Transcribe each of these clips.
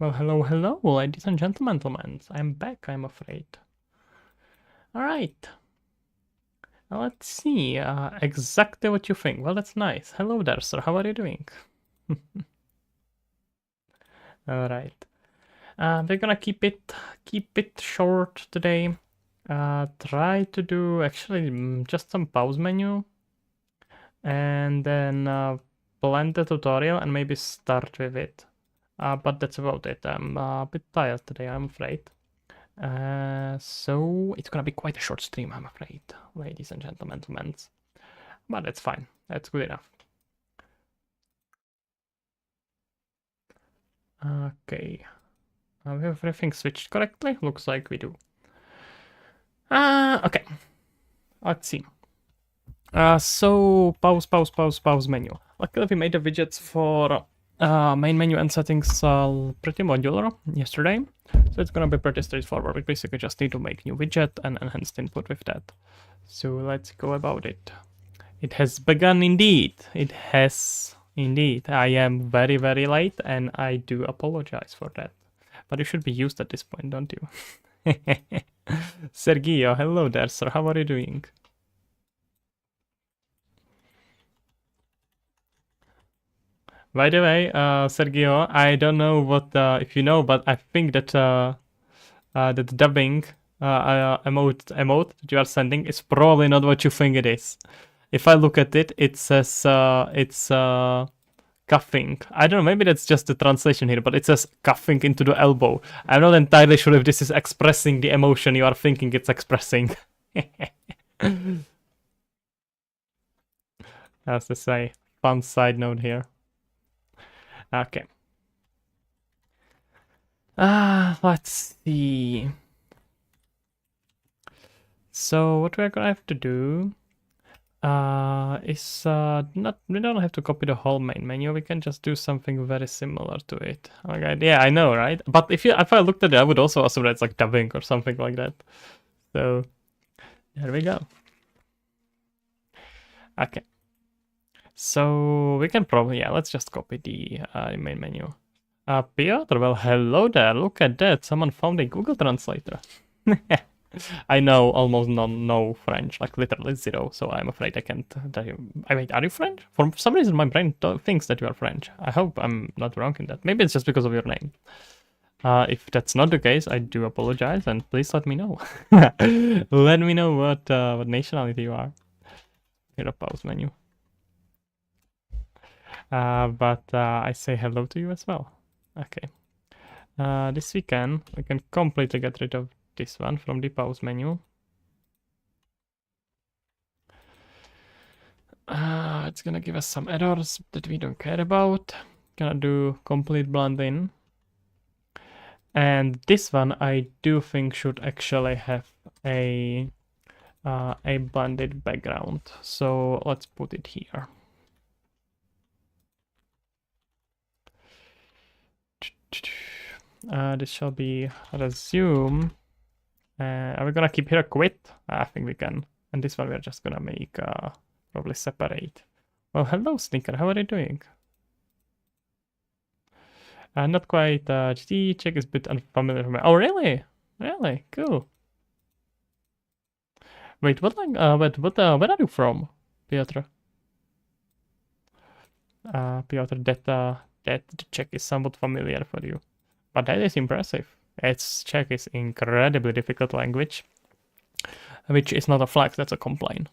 Well, hello, ladies and gentlemen. I'm back, I'm afraid. All right. Now let's see exactly what you think. Well, that's nice. Hello there, sir. How are you doing? All right. We're gonna keep it short today. Try to do actually just some pause menu, and then blend the tutorial and maybe start with it. But that's about it. I'm a bit tired today, I'm afraid. So it's gonna be quite a short stream, I'm afraid, ladies and gentlemen. But that's fine. That's good enough. Okay. We have everything switched correctly? Looks like we do. Okay. Let's see. So pause menu. Luckily we made the widgets for main menu and settings pretty modular yesterday. So it's gonna be pretty straightforward. We basically just need to make new widget and enhanced input with that. So let's go about it. It has begun indeed. It has indeed. I am very, very late and I do apologize for that. But you should be used at this point, don't you? Sergio, hello there, sir. How are you doing? By the way, Sergio, I don't know what if you know, but I think that that dubbing emote that you are sending is probably not what you think it is. If I look at it, it says it's cuffing. I don't know, maybe that's just the translation here, but it says cuffing into the elbow. I'm not entirely sure if this is expressing the emotion you are thinking it's expressing. As to say, fun side note here. Okay. Let's see. So what we're gonna have to do is not we don't have to copy the whole main menu. We can just do something very similar to it. Okay, yeah, I know, right? But if I looked at it, I would also assume that it's like dubbing or something like that. So there we go. Okay. So we can probably let's just copy the main menu. Piotr, well, hello there. Look at that. Someone found a Google Translator. I know almost no French, like literally zero, so I'm afraid I can't tell you. I mean, are you French? For some reason, my brain thinks that you are French. I hope I'm not wrong in that. Maybe it's just because of your name. If that's not the case, I do apologize, and please let me know. Let me know what nationality you are. Here, a pause menu. But I say hello to you as well. Okay. This we can completely get rid of this one from the pause menu. It's gonna give us some errors that we don't care about. Gonna do complete blend in. And this one I do think should actually have a blended background. So let's put it here. This shall be resume. Are we gonna keep here quit? I think we can. And this one we're just gonna make probably separate. Well, hello Sneaker, how are you doing? Not quite. GT check is a bit unfamiliar for me. Oh, really? Really? Cool. Wait, what? Where are you from, Piotr? Piotr, that Czech is somewhat familiar for you, but that is impressive. It's Czech is incredibly difficult language, which is not a flex. That's a complaint.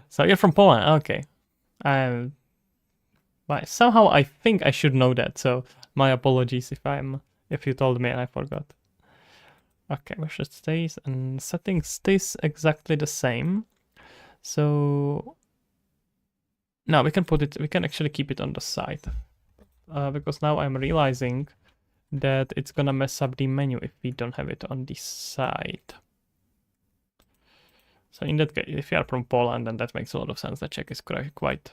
So you're from Poland, okay? But somehow I think I should know that. So my apologies if you told me and I forgot. Okay, wishlist stays and settings stays exactly the same. So now we can actually keep it on the side. Because now I'm realizing that it's gonna mess up the menu if we don't have it on this side. So in that case, if you are from Poland, then that makes a lot of sense. The Czech is quite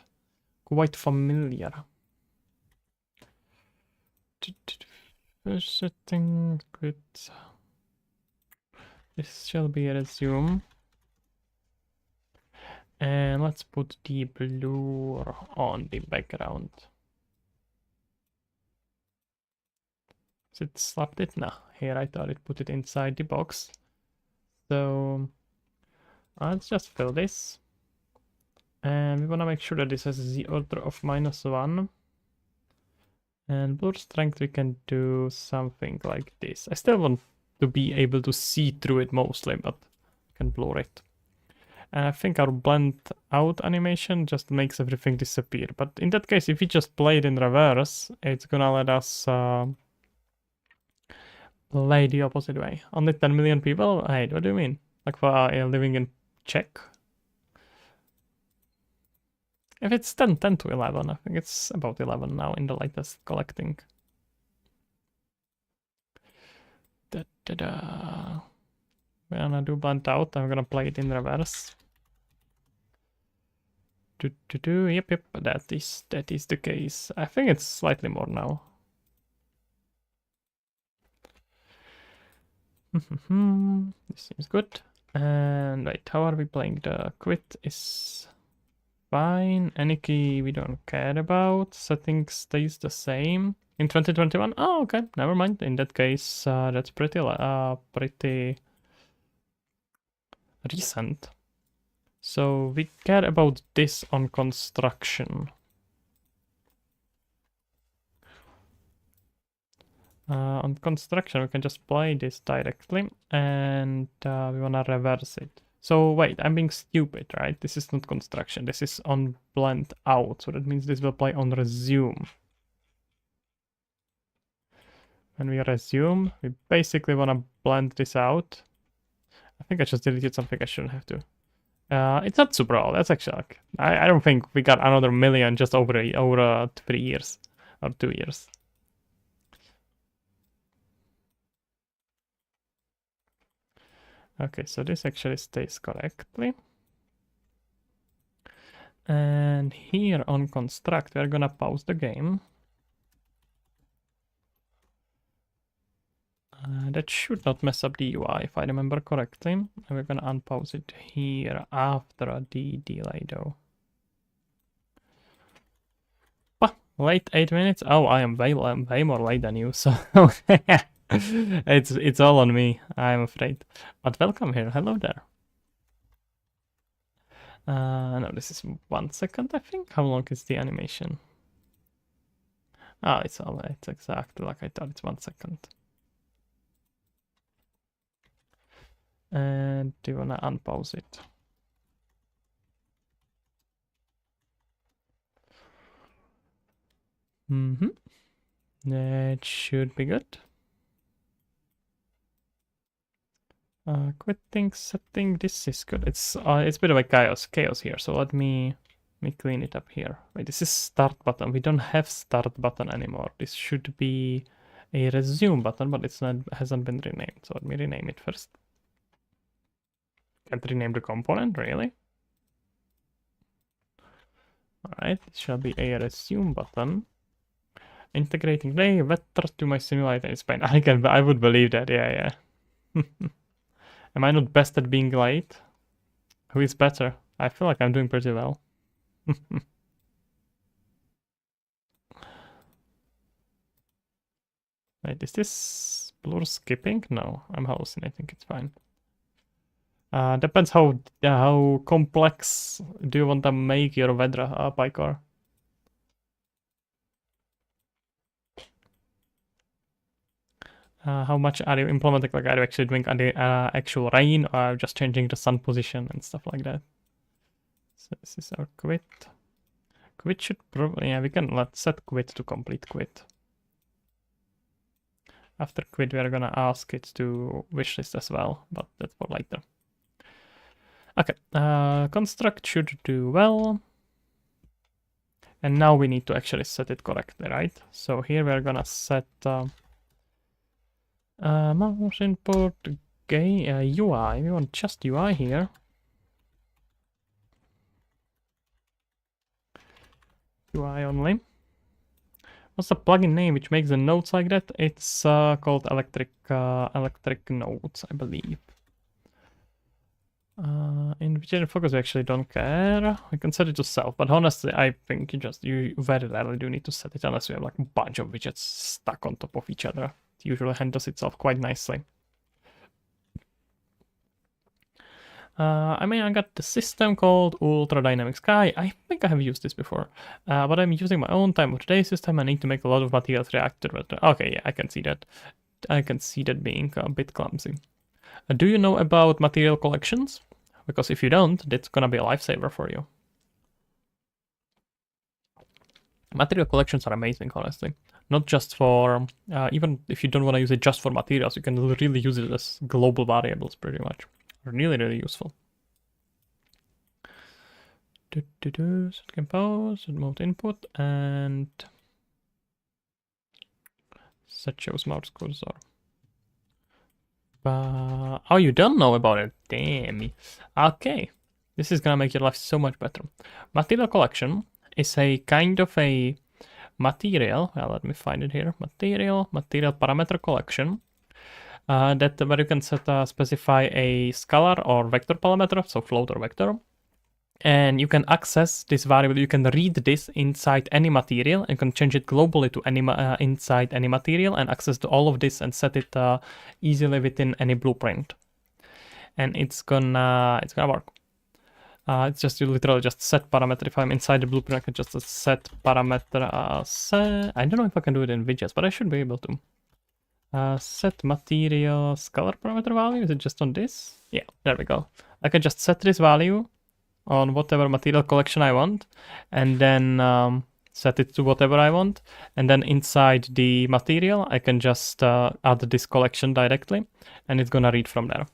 familiar. First setting, good. This shall be a resume. And let's put the blur on the background. Is it slapped it? No. Here I thought it put it inside the box. So let's just fill this. And we want to make sure that this has the order of -1. And blur strength, we can do something like this. I still want to be able to see through it mostly, but I can blur it. And I think our blend out animation just makes everything disappear. But in that case, if we just play it in reverse, it's gonna let us play the opposite way. Only 10 million people? Wait, what do you mean? Like for living in Czech? If it's 10 to 11, I think it's about 11 now in the latest collecting. Da-da-da. We're gonna do blend out. I'm gonna play it in reverse. Yep, that is the case. I think it's slightly more now. This seems good. And wait, how are we playing? The quit is fine. Any key we don't care about. Settings stays the same in 2021. Oh, okay, never mind. In that case, that's pretty recent. So we care about this on construction. On construction, we can just play this directly, and we wanna reverse it. So wait, I'm being stupid, right? This is not construction. This is on blend out. So that means this will play on resume. When we resume, we basically wanna blend this out. I think I just deleted something I shouldn't have to. It's not super old. That's actually like, I don't think we got another million just over 3 years or 2 years. Okay, so this actually stays correctly. And here on construct, we're gonna pause the game. That should not mess up the UI if I remember correctly. And we're gonna unpause it here after the delay though. Late 8 minutes? Oh, I am way more late than you, so it's all on me, I'm afraid. But welcome here, hello there. No, this is 1 second, I think. How long is the animation? Oh, it's exactly like I thought. It's 1 second. And do you wanna unpause it? That should be good. Quitting setting. This is good. It's a bit of a chaos here. So let me clean it up here. Wait, this is start button. We don't have start button anymore. This should be a resume button, but it's not, hasn't been renamed. So let me rename it first. Can't rename the component, really? Alright, it shall be a resume button. Integrating play better to my simulator in Spain. I would believe that, yeah. Am I not best at being late? Who is better? I feel like I'm doing pretty well. Wait, is this blur skipping? No, I'm hallucinating, it's fine. Depends how complex do you want to make your Vedra Pycore? How much are you implementing? Like, are you actually doing actual rain, or just changing the sun position and stuff like that? So this is our quit. Quit should probably, yeah, we can set quit to complete quit. After quit, we are gonna ask it to wishlist as well, but that's for later. Okay, construct should do well. And now we need to actually set it correctly, right? So here we're gonna set mouse import UI. We want just UI here. UI only. What's the plugin name which makes the notes like that? It's called electric notes, I believe. In Visual Focus, we actually don't care. We can set it to self, but honestly, I think you very rarely do need to set it unless you have like a bunch of widgets stuck on top of each other. usually handles itself quite nicely. I got the system called Ultra Dynamic Sky. I think I have used this before, but I'm using my own time of day system. I need to make a lot of materials react to it. Okay, yeah, I can see that. I can see that being a bit clumsy. Do you know about material collections? Because if you don't, that's gonna be a lifesaver for you. Material collections are amazing, honestly. Not just for, even if you don't want to use it just for materials, you can really use it as global variables pretty much. Really, really useful. Set compose, set mode input, and set shows mouse cursor. Oh, you don't know about it? Damn me. Okay, this is gonna make your life so much better. Material collection is a kind of a material. Well, let me find it here. Material parameter collection. That where you can specify a scalar or vector parameter, so float or vector. And you can access this variable, you can read this inside any material and can change it globally to any inside any material and access to all of this and set it easily within any blueprint. And it's gonna work. It's just, you literally just set parameter. If I'm inside the blueprint, I can just set parameter. I don't know if I can do it in widgets, but I should be able to. Set material scalar parameter value. Is it just on this? Yeah, there we go. I can just set this value on whatever material collection I want, and then set it to whatever I want, and then inside the material I can just add this collection directly, and it's gonna read from there.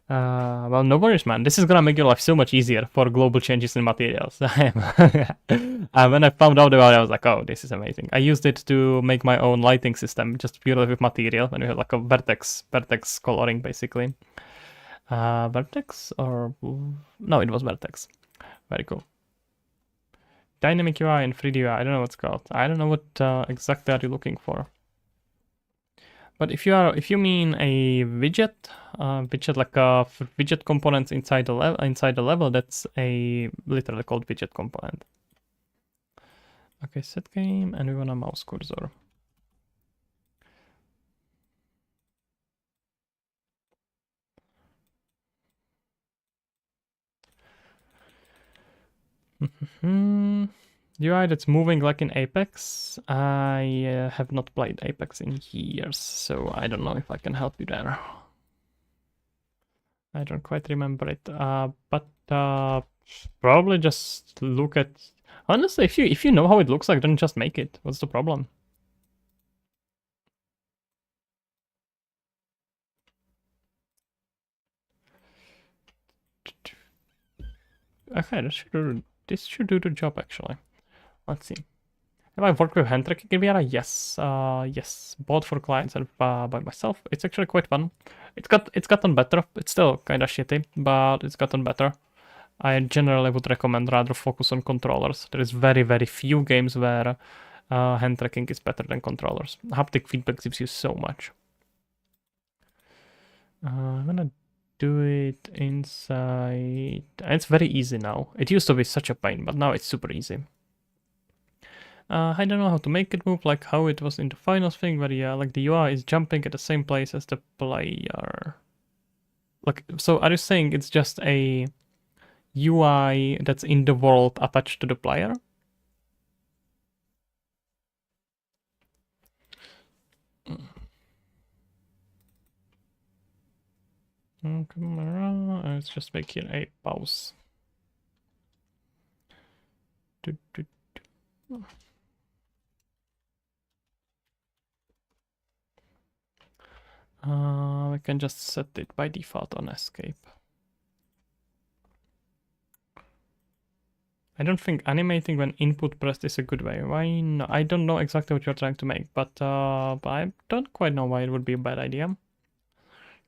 Well, no worries, man. This is gonna make your life so much easier for global changes in materials. When I found out about it, I was like, oh, this is amazing. I used it to make my own lighting system, just purely with material, and we had like a vertex coloring, basically. Vertex or no, it was vertex. Very cool. Dynamic UI and 3D UI. I don't know what's called. I don't know what exactly are you looking for. But if you mean a widget, like a widget components inside the level, that's a literally called widget component. Okay, set game, and we want a mouse cursor. UI that's moving like in Apex. I have not played Apex in years, so I don't know if I can help you there. I don't quite remember it, but probably just look at. Honestly, if you know how it looks like, then just make it. What's the problem? Okay, this should do the job actually. Let's see. Have I worked with hand tracking in VR? Yes, yes, both for clients and by myself. It's actually quite fun. It's gotten better. It's still kind of shitty, but it's gotten better. I generally would recommend rather focus on controllers. There is very, very few games where hand tracking is better than controllers. Haptic feedback gives you so much. I'm gonna do it inside. It's very easy now. It used to be such a pain, but now it's super easy. I don't know how to make it move like how it was in the finals thing, where yeah, like the UI is jumping at the same place as the player. Like, so are you saying it's just a UI that's in the world attached to the player? Let's just make here a pause. We can just set it by default on escape. I don't think animating when input pressed is a good way. Why not? I don't know exactly what you're trying to make, but I don't quite know why it would be a bad idea.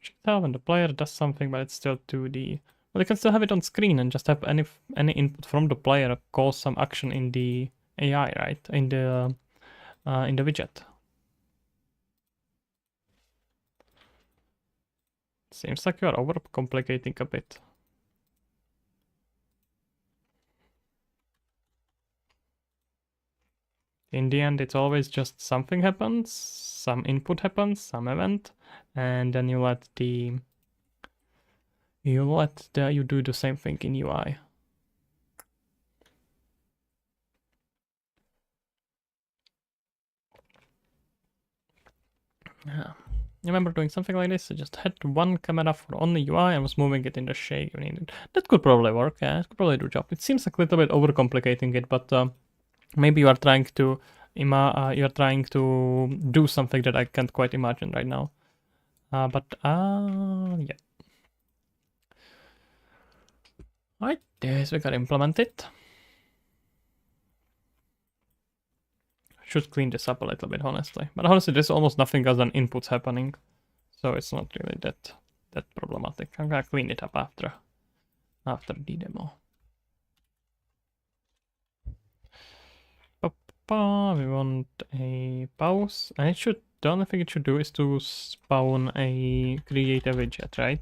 Should tell when the player does something, but it's still 2D. Well, you can still have it on screen and just have any input from the player cause some action in the AI, right? In the widget. Seems like you are overcomplicating a bit. In the end, it's always just something happens, some input happens, some event, and then you do the same thing in UI. Yeah. I remember doing something like this. I just had one camera for only UI and was moving it in the shake when needed. That could probably work. Yeah, it could probably do a job. It seems like a little bit overcomplicating it, but maybe you are trying to do something that I can't quite imagine right now. Yeah. Alright, this we gotta implement it. Should clean this up a little bit, honestly. But honestly, there's almost nothing else than inputs happening, so it's not really that problematic. I'm gonna clean it up after the demo. We want a pause, and the only thing it should do is to spawn a create a widget, right?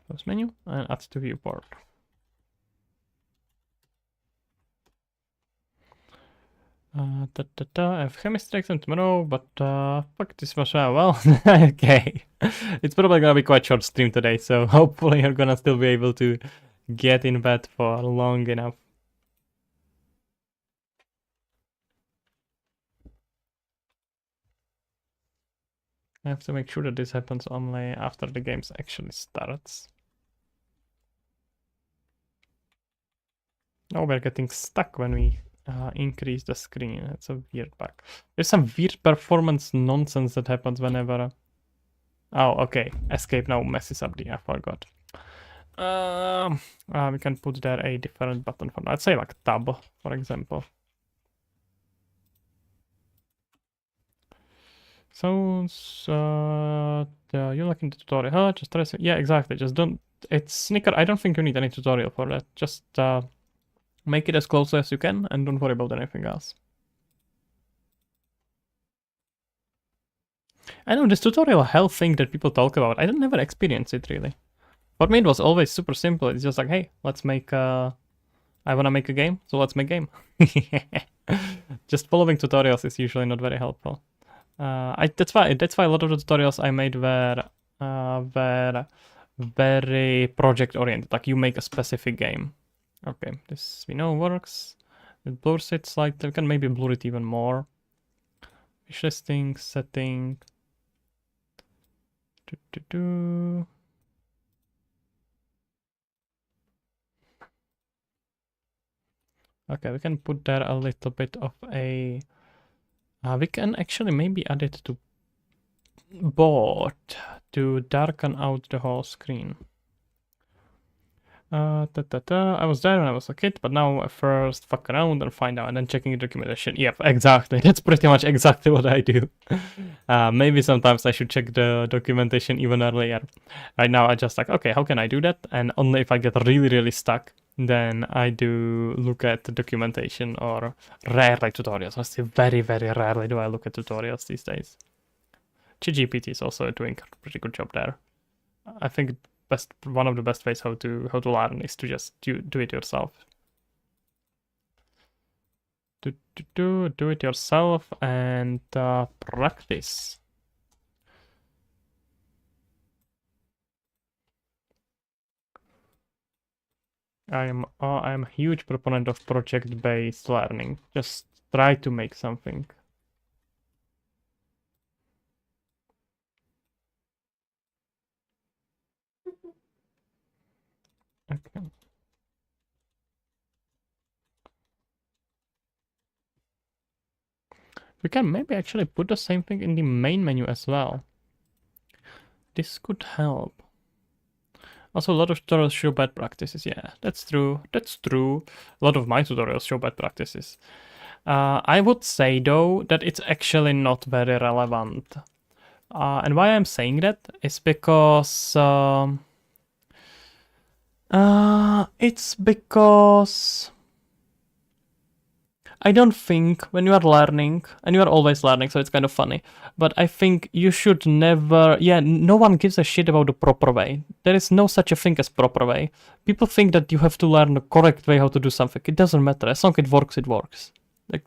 Close menu and add to viewport. I have chemistry exam tomorrow, but fuck this was well. Okay, it's probably gonna be quite short stream today, so hopefully you're gonna still be able to get in bed for long enough. I have to make sure that this happens only after the game actually starts. Oh, we're getting stuck when we increase the screen. That's a weird bug. There's some weird performance nonsense that happens whenever... Oh, okay. Escape now messes up I forgot. We can put there a different button for, let's say like tab, for example. So, you're looking at the tutorial. Huh? Just try to, yeah, exactly. Just don't, it's Snicker. I don't think you need any tutorial for that. Just make it as close as you can and don't worry about anything else. I know this tutorial hell thing that people talk about. I don't never experience it really. For me, it was always super simple. It's just like, hey, let's make I wanna make a game, so let's make a game. Just following tutorials is usually not very helpful. That's why a lot of the tutorials I made were very project oriented. Like you make a specific game. Okay, this we know works. It blurs it slightly. We can maybe blur it even more. Wishlisting, setting. Okay, we can put there a little bit of a... we can actually maybe add it to board to darken out the whole screen. I was there when I was a kid, but now I first fuck around and find out and then checking the documentation. Yep, exactly. That's pretty much exactly what I do. Maybe sometimes I should check the documentation even earlier. Right now I just like, okay, how can I do that? And only if I get really, really stuck, then I do look at the documentation or rarely tutorials. I still very, very rarely do I look at tutorials these days. ChatGPT is also doing a pretty good job there. I think one of the best ways how to learn is to just do it yourself. Do it yourself and practice. I am a huge proponent of project-based learning. Just try to make something. Okay. We can maybe actually put the same thing in the main menu as well. This could help. Also, a lot of tutorials show bad practices. Yeah, that's true. That's true. A lot of my tutorials show bad practices. I would say, though, that it's actually not very relevant. And why I'm saying that is because... it's because... I don't think when you are learning, and you are always learning, so it's kind of funny, but I think you should never, no one gives a shit about the proper way. There is no such a thing as proper way. People think that you have to learn the correct way how to do something. It doesn't matter. As long as it works, it works. Like,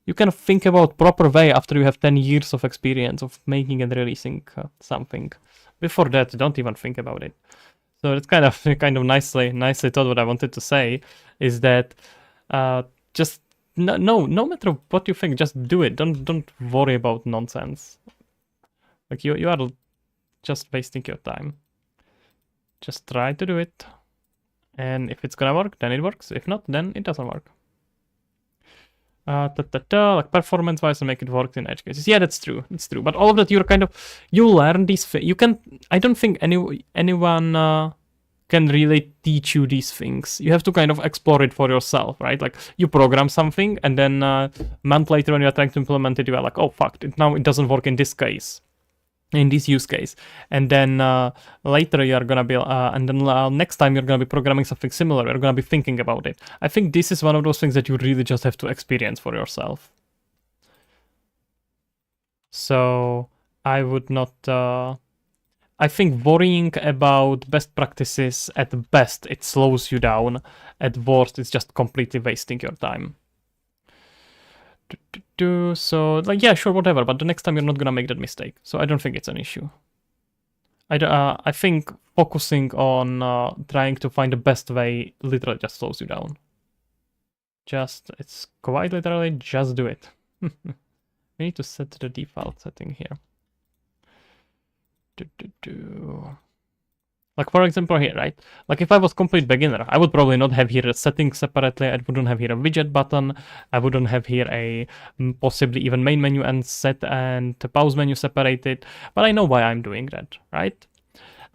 you can think about proper way after you have 10 years of experience of making and releasing something. Before that, don't even think about it. So it's kind of nicely thought. What I wanted to say is that just no matter what you think, just do it. Don't worry about nonsense. Like you are just wasting your time. Just try to do it, and if it's gonna work, then it works. If not, then it doesn't work. Like performance-wise, and make it work in edge cases. Yeah, that's true. It's true. But all of that, you learn these things. You can. I don't think anyone can really teach you these things. You have to kind of explore it for yourself, right? Like you program something, and then a month later, when you're trying to implement it, you are like, oh fuck, now it doesn't work in this case. In this use case, and then later you're gonna be, and then next time you're gonna be programming something similar. You're gonna be thinking about it. I think this is one of those things that you really just have to experience for yourself. So I would not. I think worrying about best practices at best it slows you down. At worst, it's just completely wasting your time. So, like, yeah, sure, whatever, but the next time you're not gonna make that mistake. So I don't think it's an issue. I think focusing on trying to find the best way literally just slows you down. It's quite literally, just do it. We need to set the default setting here. Like, for example, here, right? Like, if I was complete beginner, I would probably not have here a setting separately. I wouldn't have here a widget button. I wouldn't have here a possibly even main menu and set and pause menu separated. But I know why I'm doing that, right?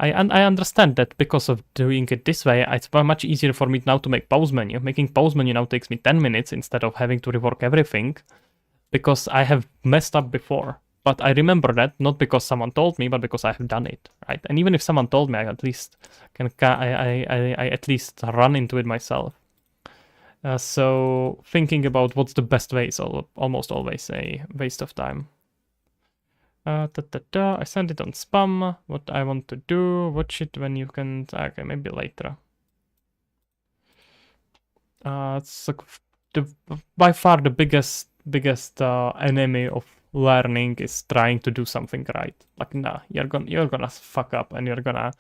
I understand that because of doing it this way, it's much easier for me now to make pause menu. Making pause menu now takes me 10 minutes instead of having to rework everything because I have messed up before. But I remember that not because someone told me, but because I have done it, right? And even if someone told me, I at least I at least run into it myself. So thinking about what's the best way is almost always a waste of time. I sent it on spam. What I want to do? Watch it when you can. Okay, maybe later. It's like by far the biggest enemy of learning is trying to do something right. Like, nah, you're gonna fuck up, and you're gonna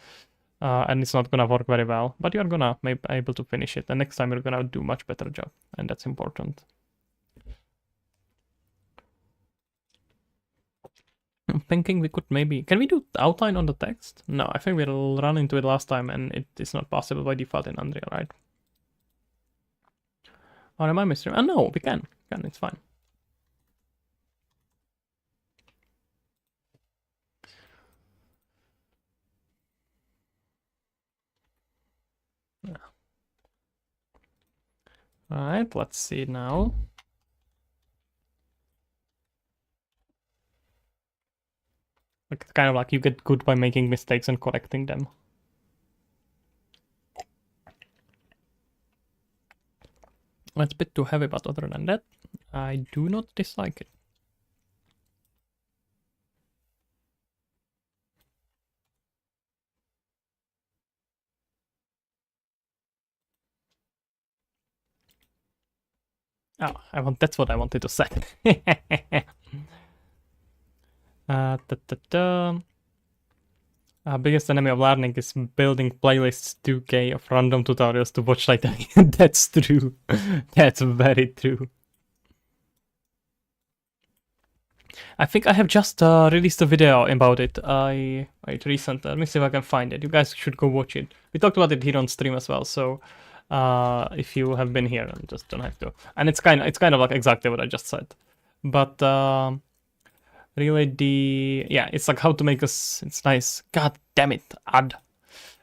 and it's not gonna work very well. But you're gonna be able to finish it, and next time you're gonna do much better job, and that's important. I'm thinking we could maybe... Can we do outline on the text? No, I think we'll run into it last time, and it is not possible by default in Unreal, right? Or am I missing? Oh no, we can. It's fine. Alright, let's see now. Like, it's kind of like you get good by making mistakes and correcting them. It's a bit too heavy, but other than that, I do not dislike it. Oh, that's what I wanted to say. Biggest enemy of learning is building playlists 2K of random tutorials to watch later. That's true. That's very true. I think I have just released a video about it. Wait, recently. Let me see if I can find it. You guys should go watch it. We talked about it here on stream as well, so if you have been here, just don't have to. And it's kind of like exactly what I just said. But really it's like how to make us... It's nice. God damn it, ad.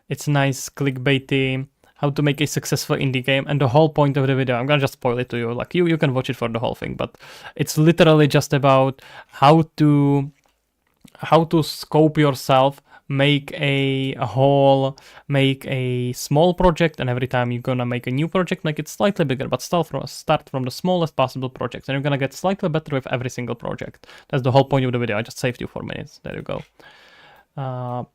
It's nice, clickbaity. How to make a successful indie game, and the whole point of the video, I'm gonna just spoil it to you. Like you can watch it for the whole thing, but it's literally just about how to scope yourself make a whole, make a small project, and every time you're gonna make a new project, make it slightly bigger, but still start from the smallest possible project, and you're gonna get slightly better with every single project. That's the whole point of the video. I just saved you 4 minutes. There you go. But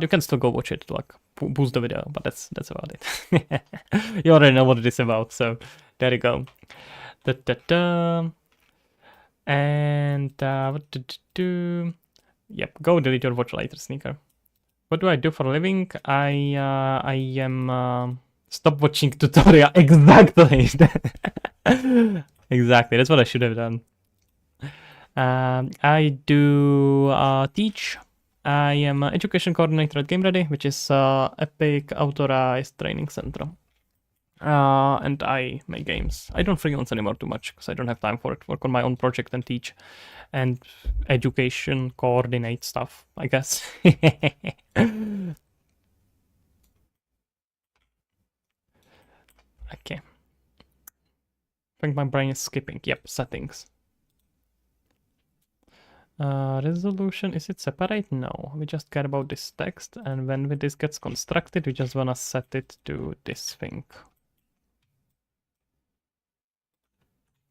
you can still go watch it to like boost the video, but that's about it. You already know what it is about, so there you go. And what to do? Yep, go delete your watch later, sneaker. What do I do for a living? I am stop watching tutorial. Exactly. Exactly. That's what I should have done. I do teach. I am an education coordinator at GameReady, which is Epic authorized training center. And I make games. I don't freelance anymore too much because I don't have time for it. Work on my own project and teach and education coordinate stuff, I guess. Okay. I think my brain is skipping. Yep, settings. Resolution, is it separate? No, we just care about this text, and when this gets constructed, we just wanna set it to this thing.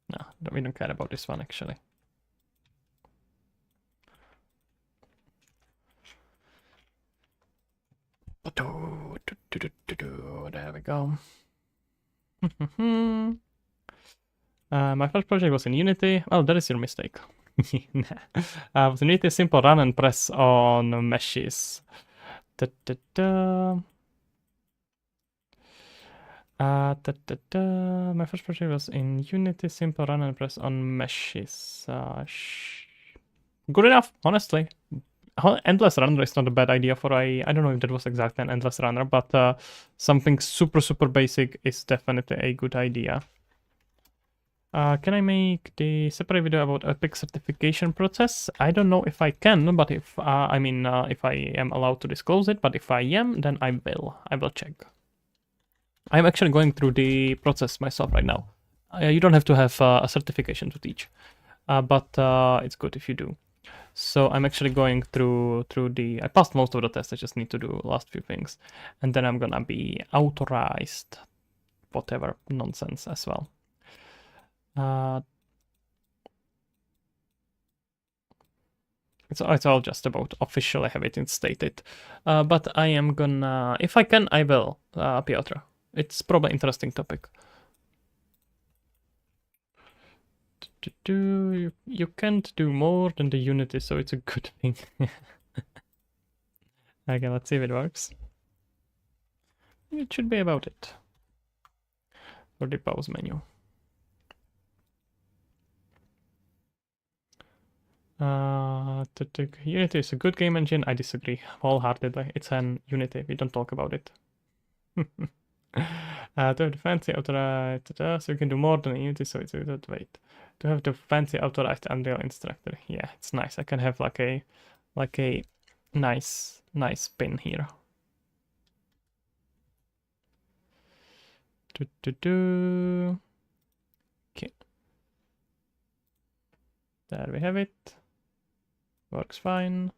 No, we don't care about this one actually. There we go. My first project was in Unity. Well, that is your mistake. Was in Unity, simple run and press on meshes. My first project was in Unity, simple run and press on meshes. Good enough, honestly. Endless runner is not a bad idea for I don't know if that was exactly an endless runner, but something super basic is definitely a good idea. Can I make the separate video about Epic certification process? I don't know if I can, but if if I am allowed to disclose it, but if I am, then I will check. I'm actually going through the process myself right now. You don't have to have a certification to teach, but it's good if you do. So I'm actually going through I passed most of the tests. I just need to do last few things, and then I'm gonna be authorized, whatever nonsense as well. It's all just about officially have it instated. But I am gonna, if I can, I will, Piotr. It's probably interesting topic. You can't do more than the Unity, so it's a good thing. Okay, let's see if it works. It should be about it. For the pause menu. Unity is a good game engine. I disagree wholeheartedly. It's an Unity. We don't talk about it. To have the fancy authorized, so you can do more than Unity. So it's wait. To have the fancy authorized Unreal instructor. Yeah, it's nice. I can have like a nice pin here. Okay. There we have it. Works fine.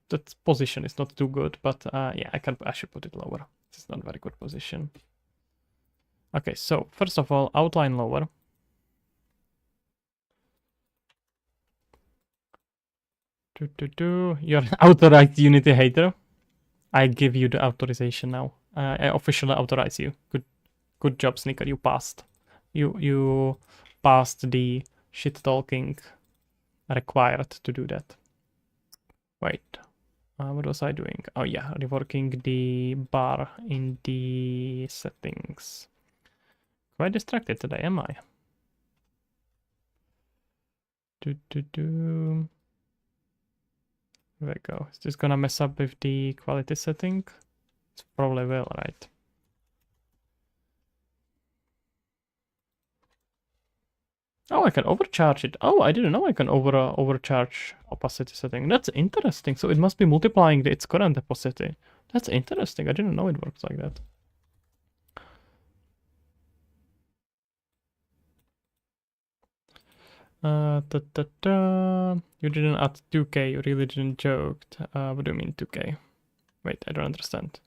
That position is not too good, but yeah, I should put it lower. It's not a very good position. Okay, so first of all, outline lower. You're an authorized Unity hater. I give you the authorization now. I officially authorize you. Good job, Sneaker. You passed. You passed the shit talking required to do that. Wait. What was I doing? Oh yeah, reworking the bar in the settings. Quite distracted today, am I? There we go. Is this gonna mess up with the quality setting? It probably will, right? Oh, I can overcharge it. Oh, I didn't know I can overcharge opacity setting. That's interesting. So it must be multiplying its current opacity. That's interesting. I didn't know it works like that. You didn't add 2K, you really didn't joke. What do you mean 2K? Wait, I don't understand.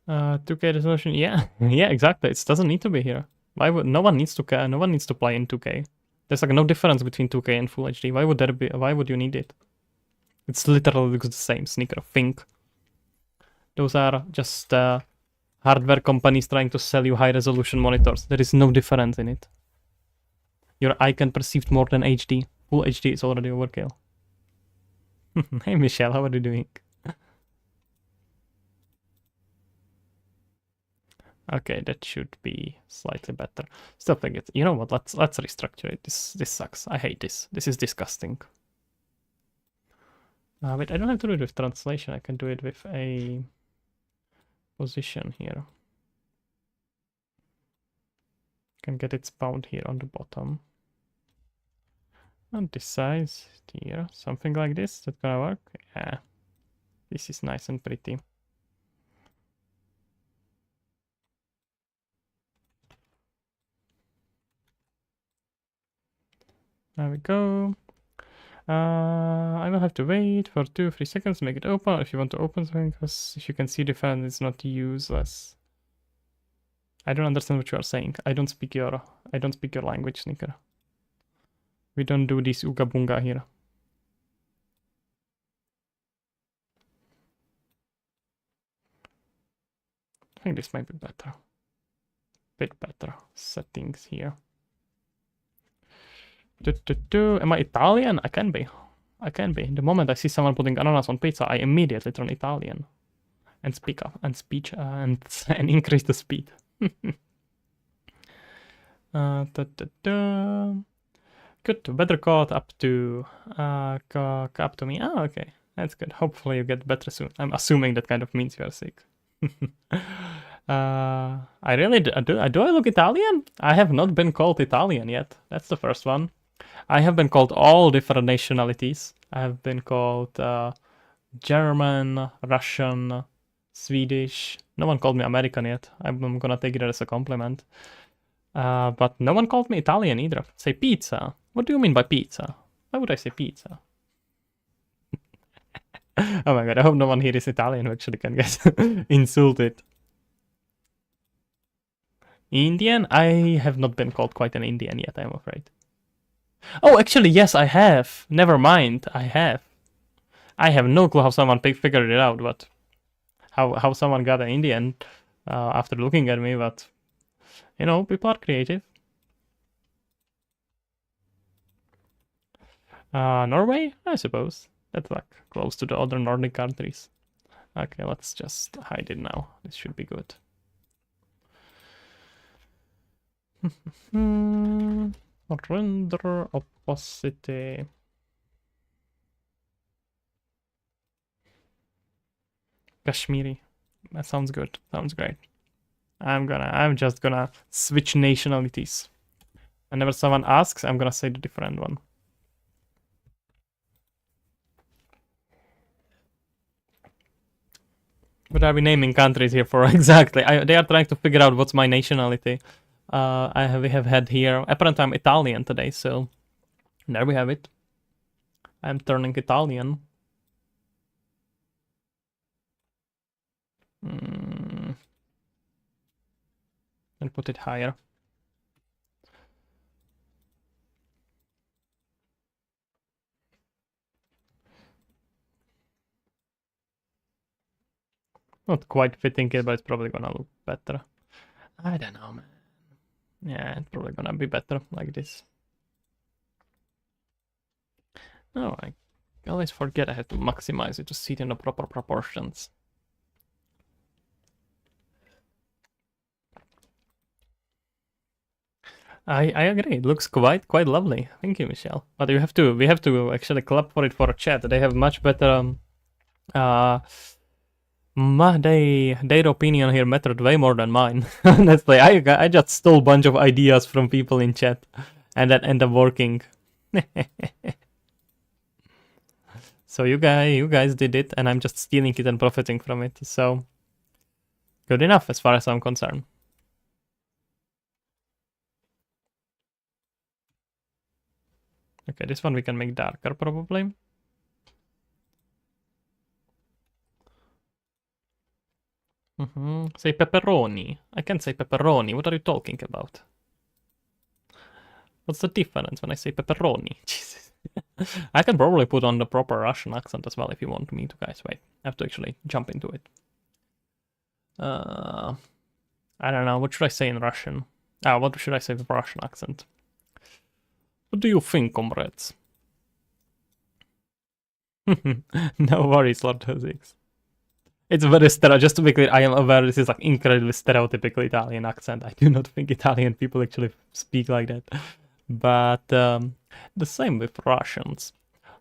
2K resolution, yeah, yeah, exactly. It doesn't need to be here. Why would no one needs to care? No one needs to play in 2K. There's like no difference between 2K and Full HD. Why would there be? Why would you need it? It's literally looks the same. Sneaker, think. Those are just hardware companies trying to sell you high resolution monitors. There is no difference in it. Your eye can perceive more than HD. Full HD is already overkill. Hey Michelle, how are you doing? Okay, that should be slightly better. Still think it. You know what? Let's restructure it. This sucks. I hate this. This is disgusting. Wait, I don't have to do it with translation. I can do it with a position here. Can get it spawned here on the bottom. And this size here, something like this. That's gonna work. Yeah, this is nice and pretty. There we go. I will have to wait for 2-3 seconds to make it open. If you want to open something, because if you can see the fan, it's not useless. I don't understand what you are saying. I don't speak your language, Sneaker. We don't do this ooga boonga here. I think this might be better. Bit better. Settings here. Am I Italian? I can be. I can be. The moment I see someone putting ananas on pizza, I immediately turn Italian and speak up and speech and increase the speed. Good. Weather caught up to me. Oh, okay. That's good. Hopefully you get better soon. I'm assuming that kind of means you are sick. I really do I look Italian? I have not been called Italian yet. That's the first one. I have been called all different nationalities. I have been called German, Russian, Swedish. No one called me American yet. I'm gonna take it as a compliment. But no one called me Italian either. Say pizza. What do you mean by pizza? Why would I say pizza? Oh my god, I hope no one here is Italian who actually can get insulted. Indian? I have not been called quite an Indian yet, I'm afraid. Oh, actually, yes, I have. Never mind, I have. I have no clue how someone figured it out, but how someone got an Indian after looking at me, but you know, people are creative. Norway, I suppose. That's like close to the other Nordic countries. Okay, let's just hide it now. This should be good. Render opacity. Kashmiri. That sounds good. Sounds great. I'm just gonna switch nationalities. Whenever someone asks, I'm gonna say the different one. What are we naming countries here for? Exactly. They are trying to figure out what's my nationality. We have had here. Apparently, I'm Italian today, so there we have it. I'm turning Italian. And put it higher. Not quite fitting it, but it's probably gonna look better. I don't know, man. Yeah, it's probably gonna be better like this. Oh, I always forget I have to maximize it to see it in the proper proportions. I agree. It looks quite lovely. Thank you, Michelle. But we have to actually clap for it for a chat. They have much better their opinion here mattered way more than mine. Honestly, I just stole a bunch of ideas from people in chat and that end up working. So you guys did it, and I'm just stealing it and profiting from it. So good enough as far as I'm concerned. Okay, this one we can make darker probably. Say pepperoni. I can't say pepperoni. What are you talking about? What's the difference when I say pepperoni? Jesus. I can probably put on the proper Russian accent as well if you want me to, guys. Wait, I have to actually jump into it. I don't know. What should I say in Russian? What should I say with Russian accent? What do you think, comrades? No worries, Lord Hosix. It's very just to be clear, I am aware this is like incredibly stereotypical Italian accent. I do not think Italian people actually speak like that. But the same with Russians.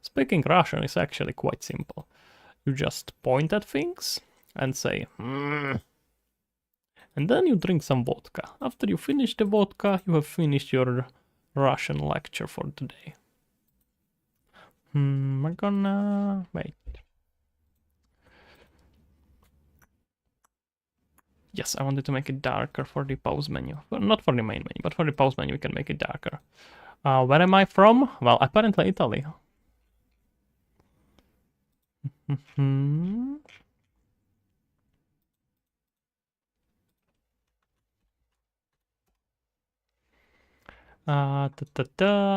Speaking Russian is actually quite simple. You just point at things and say, and then you drink some vodka. After you finish the vodka, you have finished your Russian lecture for today. I'm gonna wait. Yes, I wanted to make it darker for the pause menu. Well, not for the main menu, but for the pause menu we can make it darker. Where am I from? Well, apparently Italy. I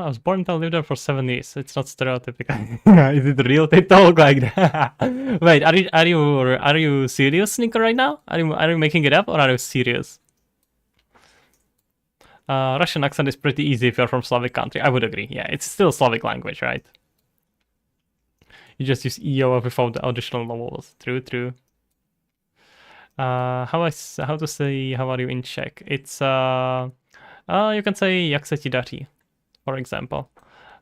was born and lived there for 7 years. It's not stereotypical. Is it real? They talk like that. Wait, are you serious, Nico, right now? Are you making it up or are you serious? Russian accent is pretty easy if you're from Slavic country. I would agree. Yeah, it's still Slavic language, right? You just use EO without the additional vowels. True. How to say how are you in Czech? It's you can say jak se ti daří, for example.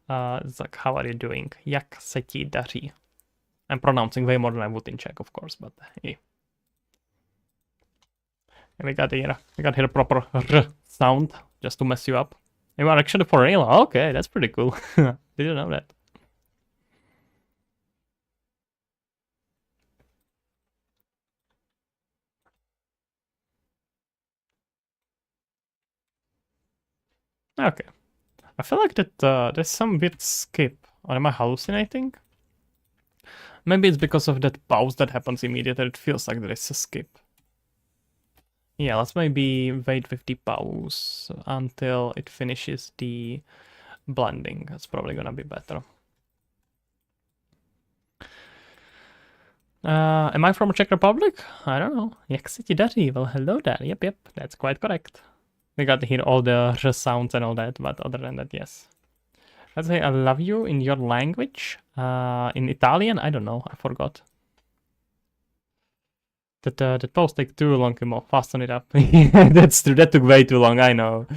It's like how are you doing? Jak se ti daří. I'm pronouncing way more than I would in Czech, of course, but hey. We got here a proper R sound just to mess you up. You are actually for real? Okay, that's pretty cool. Didn't know that. Okay. I feel like that there's some weird skip. Or am I hallucinating? Maybe it's because of that pause that happens immediately. It feels like there is a skip. Yeah, let's maybe wait with the pause until it finishes the blending. That's probably gonna be better. Am I from Czech Republic? I don't know. Jak se ti daří? Well, hello there. Yep, that's quite correct. We got to hear all the r sounds and all that, but other than that, yes. Let's say I love you in your language. In Italian, I don't know. I forgot. That post take too long to fasten it up. That's true. That took way too long. I know.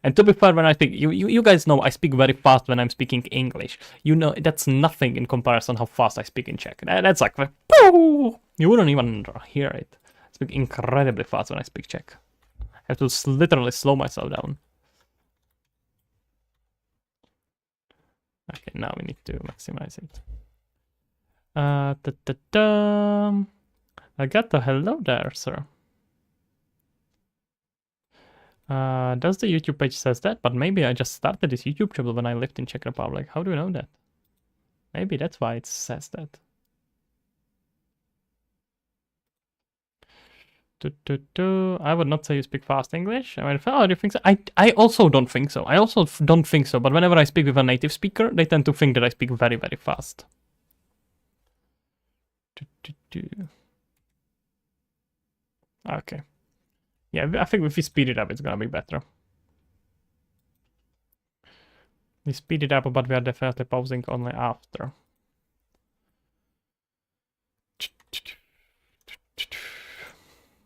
And to be fair, when I speak, you guys know I speak very fast when I'm speaking English. You know that's nothing in comparison how fast I speak in Czech. That's like, you wouldn't even hear it. I speak incredibly fast when I speak Czech. I have to literally slow myself down. Okay, now we need to maximize it. I got the hello there, sir. Does the YouTube page says that? But maybe I just started this YouTube channel when I lived in Czech Republic. How do you know that? Maybe that's why it says that. I would not say you speak fast English. I mean, oh, do you think so? I also don't think so. But whenever I speak with a native speaker, they tend to think that I speak very, very fast. Okay. Yeah, I think if we speed it up, it's gonna be better. We speed it up, but we are definitely pausing only after.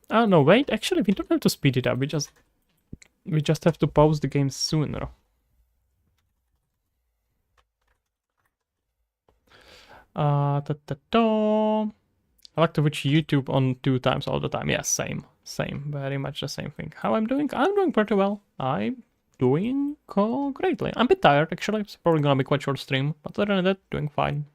Oh no, wait, actually we don't have to speed it up, we just have to pause the game sooner. I like to watch YouTube on 2 times all the time. Yes, same, very much the same thing. How I'm doing? I'm doing pretty well. I'm doing greatly. I'm a bit tired actually. It's probably gonna be quite short stream, but other than that, doing fine.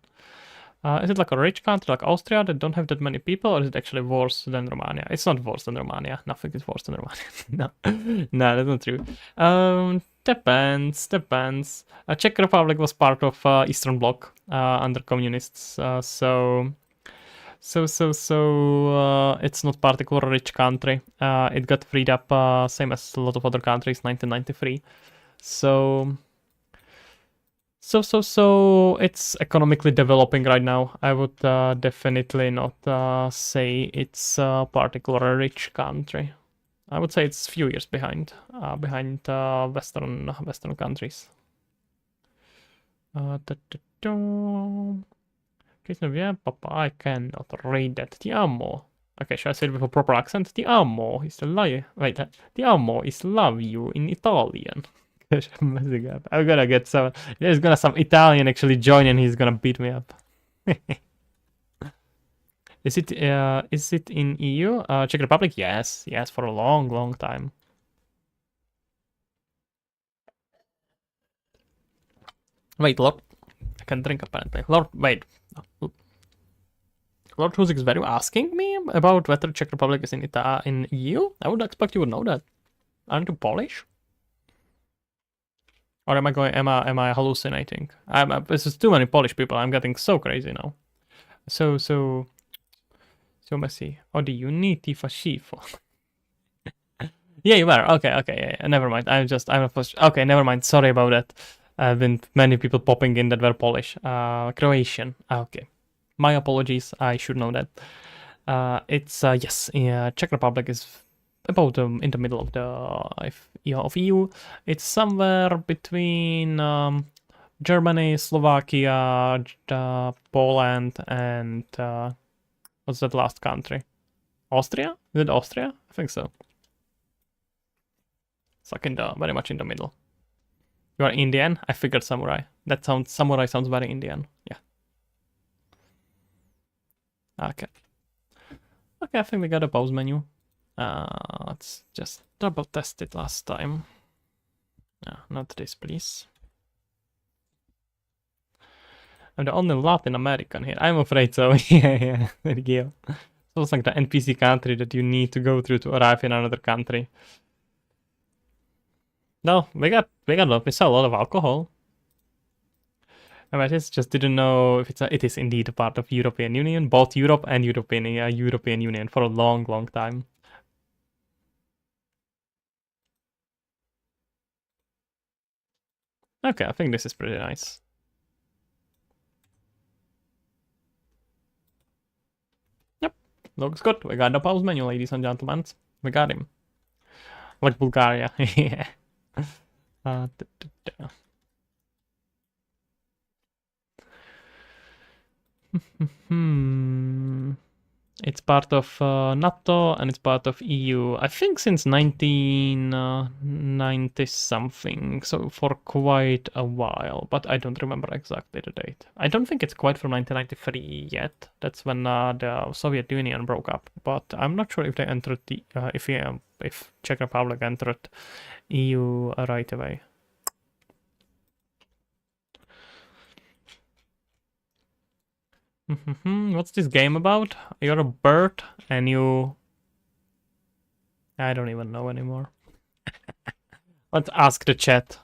Is it like a rich country like Austria that don't have that many people, or is it actually worse than Romania? It's not worse than Romania. Nothing is worse than Romania. No, no, that's not true. Depends. Czech Republic was part of Eastern Bloc under communists, so it's not particularly rich country. It got freed up, same as a lot of other countries, 1993. So it's economically developing right now. I would definitely not say it's a particularly rich country. I would say it's a few years behind Western countries. Yeah, Papa, I cannot read that. Ti amo. Okay, should I say it with a proper accent? Ti amo is lie. Wait, ti amo is love you in Italian. I'm gonna get some. There's gonna some Italian actually join and he's gonna beat me up. Is it in EU? Czech Republic? Yes, for a long time. Wait, Lord, I can drink apparently. Lord, wait. Lord Huzix, were you asking me about whether Czech Republic is in EU? I would expect you would know that. Aren't you Polish? Or am I hallucinating? This is too many Polish people. I'm getting so crazy now. So messy. Odi uniti fa schifo. Yeah, you were. Okay, yeah. Never mind. I'm a okay, never mind. Sorry about that. I've been many people popping in that were Polish. Croatian. Okay. My apologies. I should know that. It's yes. Yeah, Czech Republic is about in the middle of of EU. It's somewhere between Germany, Slovakia, Poland, and what's that last country? Austria? Is it Austria? I think so. It's like very much in the middle. You are Indian? I figured samurai. Samurai sounds very Indian. Yeah. Okay. Okay, I think we got a pause menu. Let's just double test it last time. Not this, please. I'm the only Latin American here. I'm afraid so. yeah, there you go. So it's like the NPC country that you need to go through to arrive in another country. No, we sell a lot of alcohol. I just didn't know if it is indeed a part of European Union, both Europe and European Union for a long time. Okay, I think this is pretty nice. Yep, looks good. We got the pause menu, ladies and gentlemen. We got him. Like Bulgaria. Yeah. It's part of NATO and it's part of EU. I think since 1990 something, so for quite a while, but I don't remember exactly the date. I don't think it's quite from 1993 yet. That's when the Soviet Union broke up, but I'm not sure if they entered the if Czech Republic entered EU right away. What's this game about? You're a bird and you... I don't even know anymore. Let's ask the chat.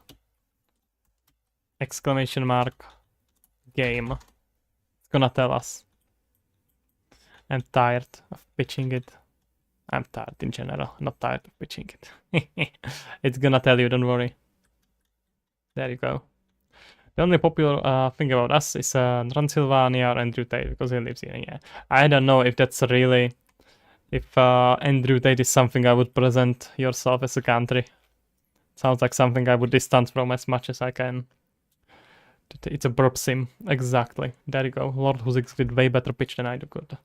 Exclamation mark. Game. It's gonna tell us. I'm tired of pitching it. I'm tired in general, not tired of pitching it. It's gonna tell you, don't worry. There you go. The only popular thing about us is Transylvania or Andrew Tate, because he lives here. Yeah, I don't know if that's really... If Andrew Tate is something I would present yourself as a country. Sounds like something I would distance from as much as I can. It's a burp sim. Exactly. There you go. Lord Huzix did way better pitch than I could.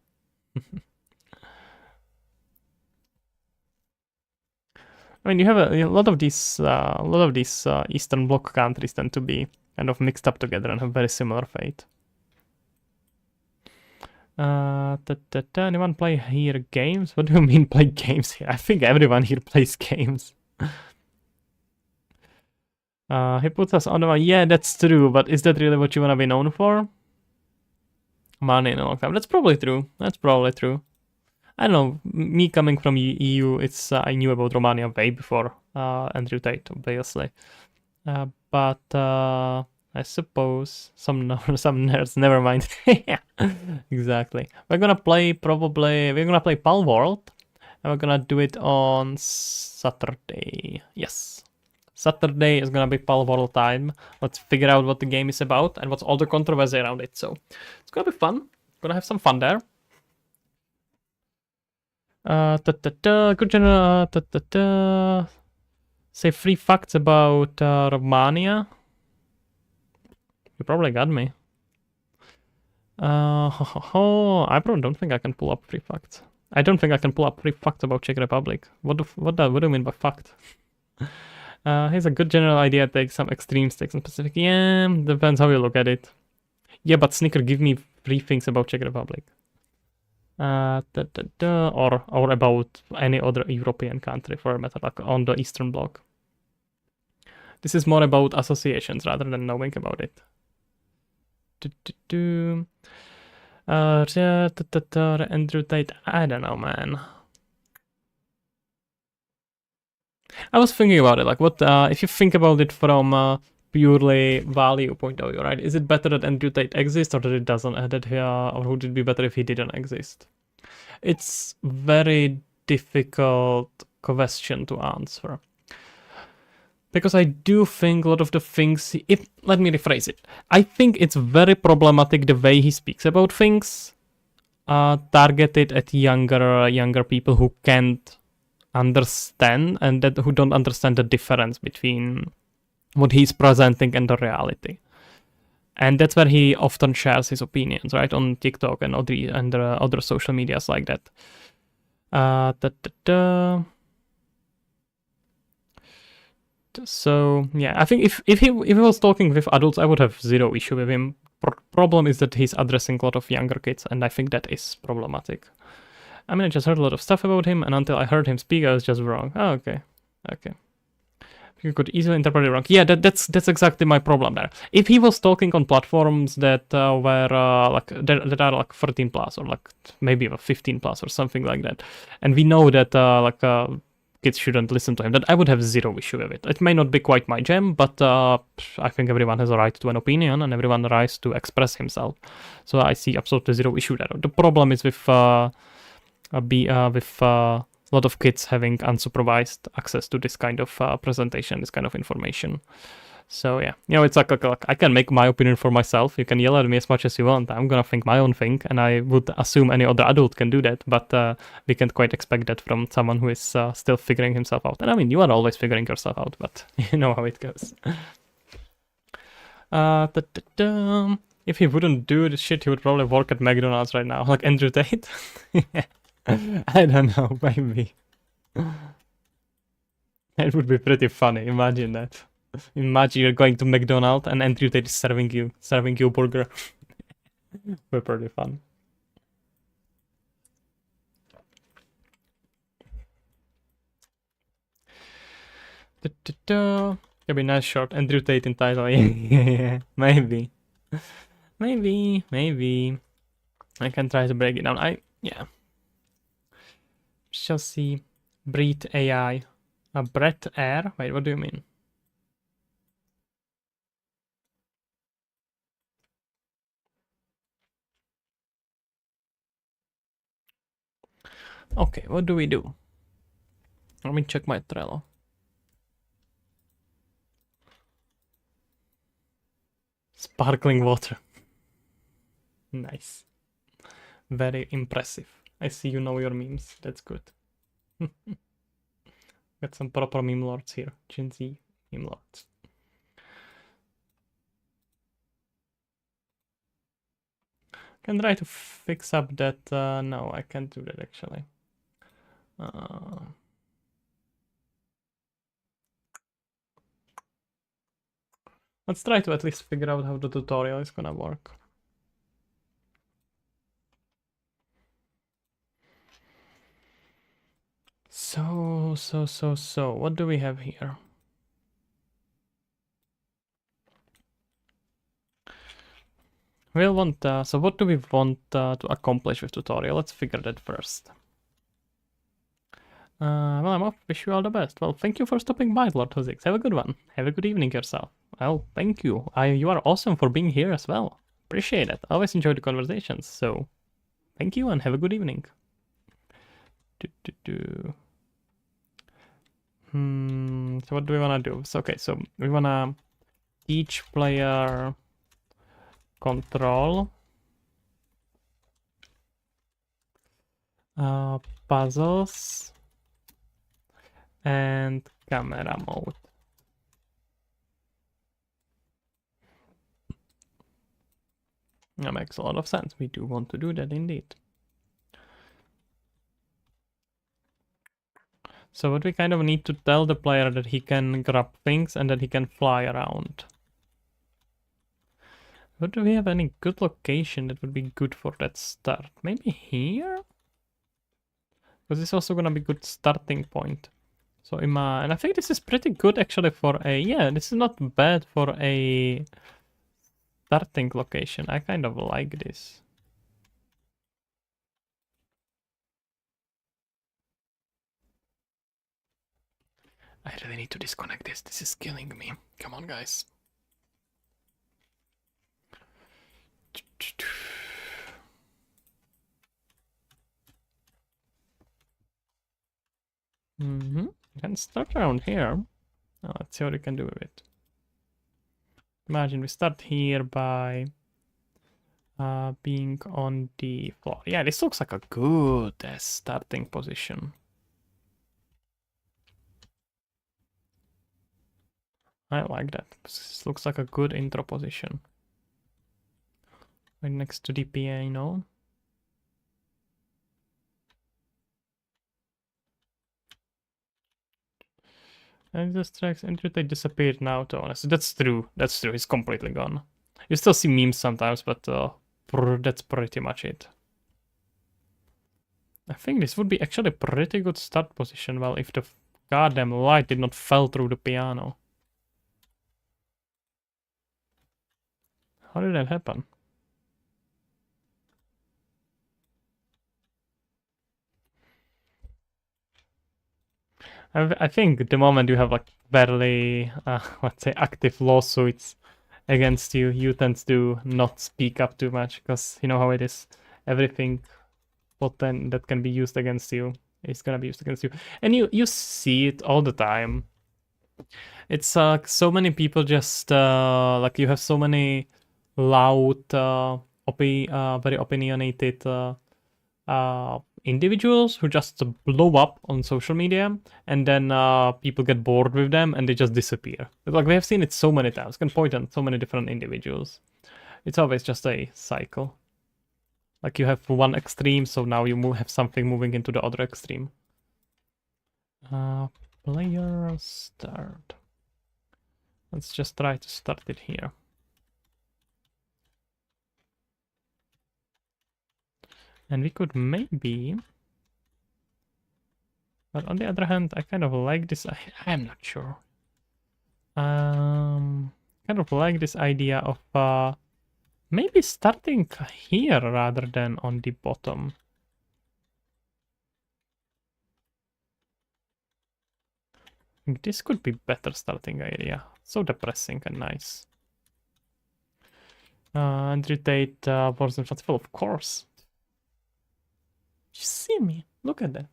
I mean, you have a lot of these Eastern Bloc countries tend to be kind of mixed up together and have very similar fate. Anyone play here games? What do you mean play games here? I think everyone here plays games. He puts us on the... Yeah, that's true, but is that really what you want to be known for? money in a long time. That's probably true. That's probably true. I don't know. Me coming from EU, it's I knew about Romania way before Andrew Tate, obviously. But I suppose some nerds. Never mind. Yeah, exactly. We're gonna play Pal World, and we're gonna do it on Saturday. Yes, Saturday is gonna be Pal World time. Let's figure out what the game is about and what's all the controversy around it. So it's gonna be fun. Gonna have some fun there. Good general. Say 3 facts about Romania. You probably got me. I probably don't think I can pull up 3 facts. I don't think I can pull up 3 facts about Czech Republic. What do you mean by fact? Here's a good general idea. Take some extremes, take some specific. Yeah, depends how you look at it. Yeah, but Snicker, give me 3 things about Czech Republic. Or about any other European country for a matter, like on the Eastern Bloc. This is more about associations rather than knowing about it. Andrew Tate, I don't know, man. I was thinking about it, like what if you think about it from purely value point of view, right? Is it better that Andrew Tate exists or that it doesn't? Or would it be better if he didn't exist? It's very difficult question to answer. Because I do think a lot of the things, let me rephrase it. I think it's very problematic the way he speaks about things, targeted at younger people who can't understand and who don't understand the difference between what he's presenting and the reality. And that's where he often shares his opinions, right, on TikTok and other social medias like that. So yeah, I think if he was talking with adults, I would have zero issue with him. Problem is that he's addressing a lot of younger kids, and I think that is problematic. I mean, I just heard a lot of stuff about him, and until I heard him speak, I was just wrong. Oh, okay. You could easily interpret it wrong. Yeah, that's exactly my problem there. If he was talking on platforms that were that are like 13 plus or like maybe 15 plus or something like that, and we know that kids shouldn't listen to him, that I would have zero issue with it. It may not be quite my jam, but I think everyone has a right to an opinion and everyone has a right to express himself. So I see absolutely zero issue there. The problem is with a lot of kids having unsupervised access to this kind of presentation, this kind of information. So yeah, it's like I can make my opinion for myself. You can yell at me as much as you want. I'm gonna think my own thing, and I would assume any other adult can do that. But we can't quite expect that from someone who is still figuring himself out. And I mean, you are always figuring yourself out, but you know how it goes. If he wouldn't do this shit, he would probably work at McDonald's right now, like Andrew Tate. I don't know, maybe. It would be pretty funny. Imagine that. Imagine you're going to McDonald's and Andrew Tate is serving you a burger. We're pretty fun. It'll be a nice short. Andrew Tate in title. Yeah, maybe. Maybe. I can try to break it down. Yeah. Shall see. Breathe AI. Breath air? Wait, what do you mean? Okay, what do we do? Let me check my Trello. Sparkling water. Nice. Very impressive. I see you know your memes. That's good. Got some proper meme lords here. Gen Z meme lords. Can try to fix up that. No, I can't do that actually. Let's try to at least figure out how the tutorial is gonna work. So, what do we have here? We'll want, so what do we want to accomplish with tutorial? Let's figure that first. Well, I'm off. Wish you all the best. Well, thank you for stopping by, Lord Hozix. Have a good one. Have a good evening yourself. Well, thank you. You are awesome for being here as well. Appreciate it. I always enjoy the conversations, so thank you and have a good evening. So what do we want to do? So, okay, so we want to teach player control, puzzles, and camera mode. That makes a lot of sense. We do want to do that indeed. So what we kind of need to tell the player that he can grab things and that he can fly around. But do we have any good location that would be good for that start? Maybe here? Because it's also gonna be good starting point. So and I think this is pretty good actually for a, yeah, this is not bad for a starting location. I kind of like this. I really need to disconnect this. This is killing me. Come on, guys. You can start around here. Now let's see what we can do with it. Imagine we start here by being on the floor. Yeah, this looks like a good starting position. I like that. This looks like a good intro position. Right next to the piano. And this tracks entry they disappeared now, to honest. That's true. That's true. He's completely gone. You still see memes sometimes, but that's pretty much it. I think this would be actually a pretty good start position. Well, if the goddamn light did not fall through the piano. How did that happen? I think the moment you have like barely, let's say, active lawsuits against you, you tend to not speak up too much because you know how it is. Everything that can be used against you is gonna be used against you, and you see it all the time. It's so many people just like you have so many loud, very opinionated individuals who just blow up on social media, and then people get bored with them and they just disappear. Like we have seen it so many times. Can point on so many different individuals. It's always just a cycle. Like you have one extreme, so now you have something moving into the other extreme. Player start. Let's just try to start it here. And we could maybe... But on the other hand, I kind of like this... I'm not sure. Kind of like this idea of maybe starting here rather than on the bottom. This could be better starting area. So depressing and nice. And rotate Warzone Festival, of course. You see me? Look at that.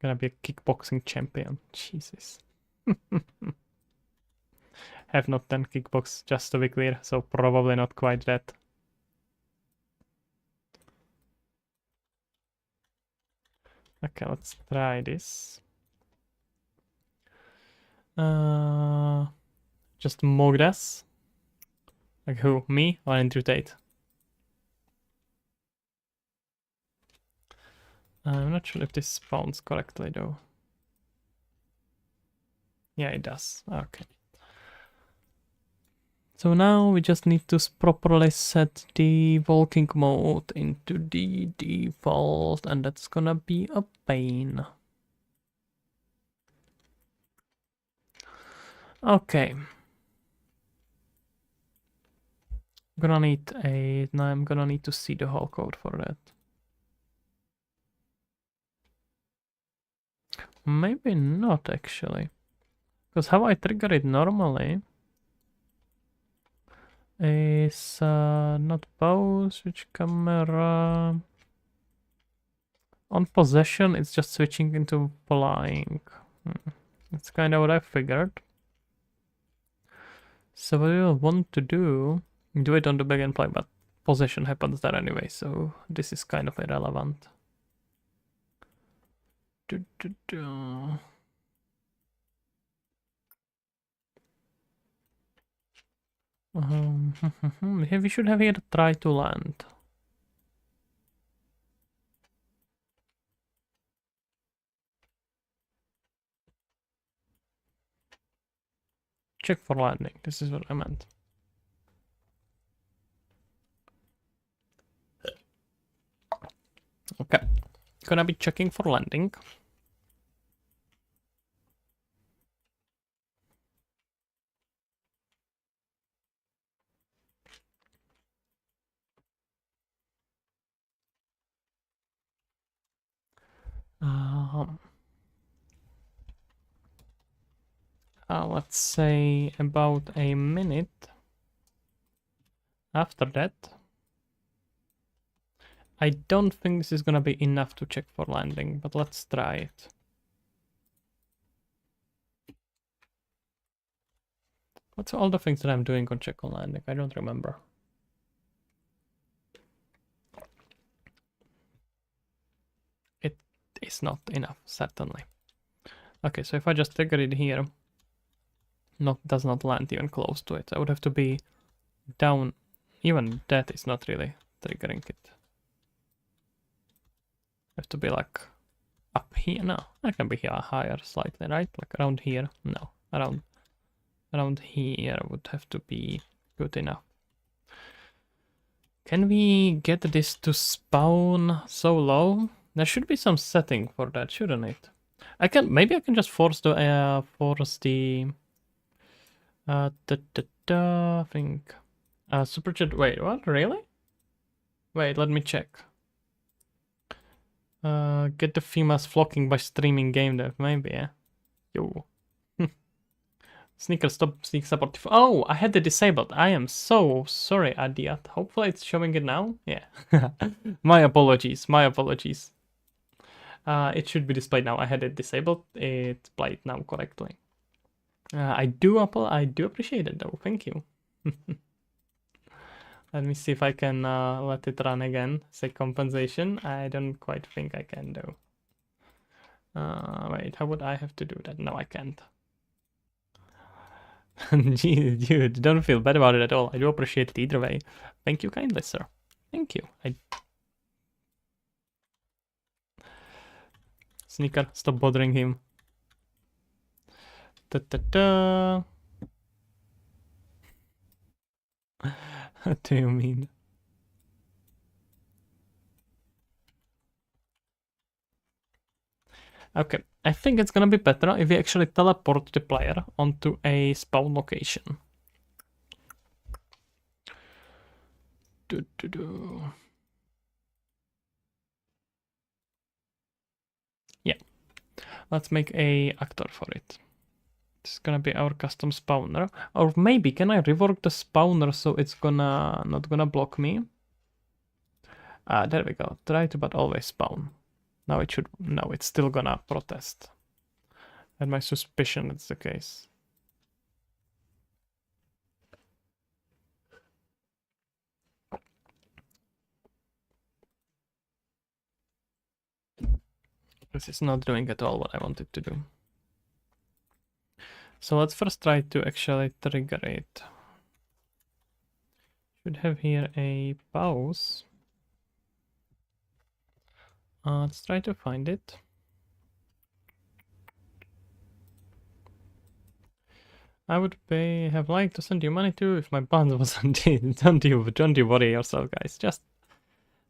Gonna be a kickboxing champion. Jesus. Have not done kickbox, just to be clear, so probably not quite that. Okay, let's try this. Just Mogdas. Like who? Me or Andrew Tate? I'm not sure if this spawns correctly though. Yeah, it does. Okay. So now we just need to properly set the walking mode into the default, and that's gonna be a pain. Okay. I'm gonna need to see the whole code for that. Maybe not actually. Because how I trigger it normally is not pause, switch camera. On possession, it's just switching into flying. That's kind of what I figured. So what I want to do it on the back and play, but possession happens there anyway, so this is kind of irrelevant. We should have here try to land. Check for landing. This is what I meant. Okay. Gonna be checking for landing. Let's say about a minute after that. I don't think this is gonna be enough to check for landing, but let's try it. What's all the things that I'm doing on check on landing? I don't remember. It is not enough, certainly. Okay, so if I just trigger it here, does not land even close to it. I would have to be down. Even that is not really triggering it. Have to be like up here. No, I can be here higher slightly, right? Like around here. No, around here would have to be good enough. Can we get this to spawn so low? There should be some setting for that, shouldn't it? Maybe I can just force the think super chat. Wait, what? Really? Wait, let me check. Get the females flocking by streaming game dev. Maybe, yeah. Yo. Sneaker stop sneak support. Oh, I had it disabled. I am so sorry, idiot. Hopefully it's showing it now. Yeah. My apologies. My apologies. It should be displayed now. I had it disabled. It's played now correctly. I do appreciate it though. Thank you. Let me see if I can let it run again. Say compensation. I don't quite think I can do. Wait, how would I have to do that? No, I can't. Gee, dude, don't feel bad about it at all. I do appreciate it either way. Thank you kindly, sir. Thank you. Sneaker, stop bothering him. Da-da-da. What do you mean? Okay, I think it's gonna be better if we actually teleport the player onto a spawn location. Yeah, let's make a actor for it. It's gonna be our custom spawner. Or maybe can I rework the spawner so it's not gonna block me? There we go. Try to but always spawn. Now it's still gonna protest. And my suspicion it's the case. This is not doing at all what I wanted to do. So let's first try to actually trigger it. Should have here a pause. Let's try to find it. I would have liked to send you money too if my bond wasn't in. Don't you worry yourself, guys. Just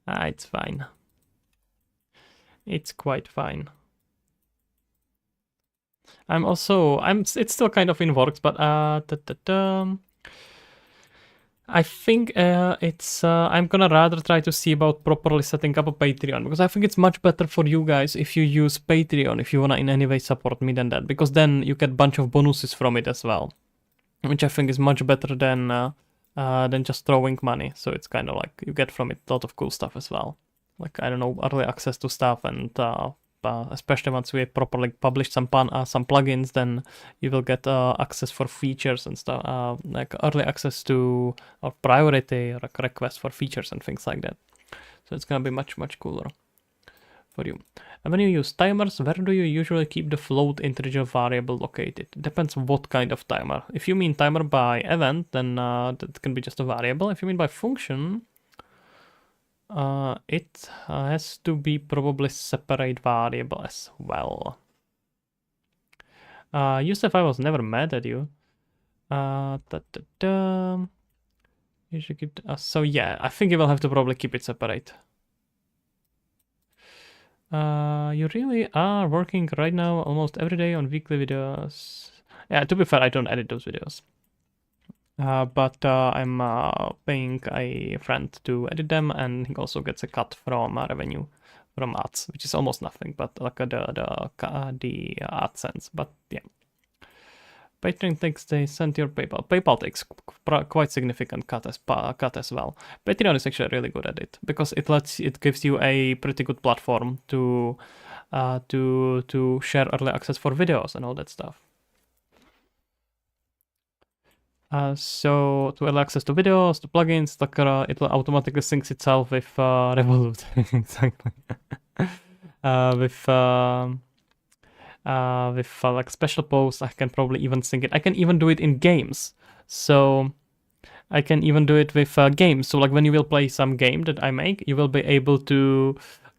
it's fine. It's quite fine. It's still kind of in works, but I think I'm gonna rather try to see about properly setting up a Patreon, because I think it's much better for you guys if you use Patreon if you wanna in any way support me than that, because then you get a bunch of bonuses from it as well, which I think is much better than just throwing money. So it's kind of like you get from it a lot of cool stuff as well, like I don't know, early access to stuff, and especially once we properly publish some plugins, then you will get access for features and stuff, like early access to or priority or like request for features and things like that. So it's gonna be much cooler for you. And when you use timers, where do you usually keep the float integer variable located? Depends what kind of timer. If you mean timer by event, then that can be just a variable. If you mean by function, it has to be probably separate variable as well. Yusuf, I was never mad at you. You should keep. So yeah, I think you will have to probably keep it separate. You really are working right now almost every day on weekly videos. Yeah, to be fair, I don't edit those videos. But I'm paying a friend to edit them, and he also gets a cut from revenue from ads, which is almost nothing, but like the AdSense. But yeah, Patreon takes they send your PayPal. PayPal takes quite significant cut as well. Patreon is actually really good at it because it gives you a pretty good platform to share early access for videos and all that stuff. So to allow access to videos, to plugins, it will automatically sync itself with Revolut. Exactly. With like special posts, I can probably even sync it. I can even do it in games. So I can even do it with games. So like when you will play some game that I make, you will be able to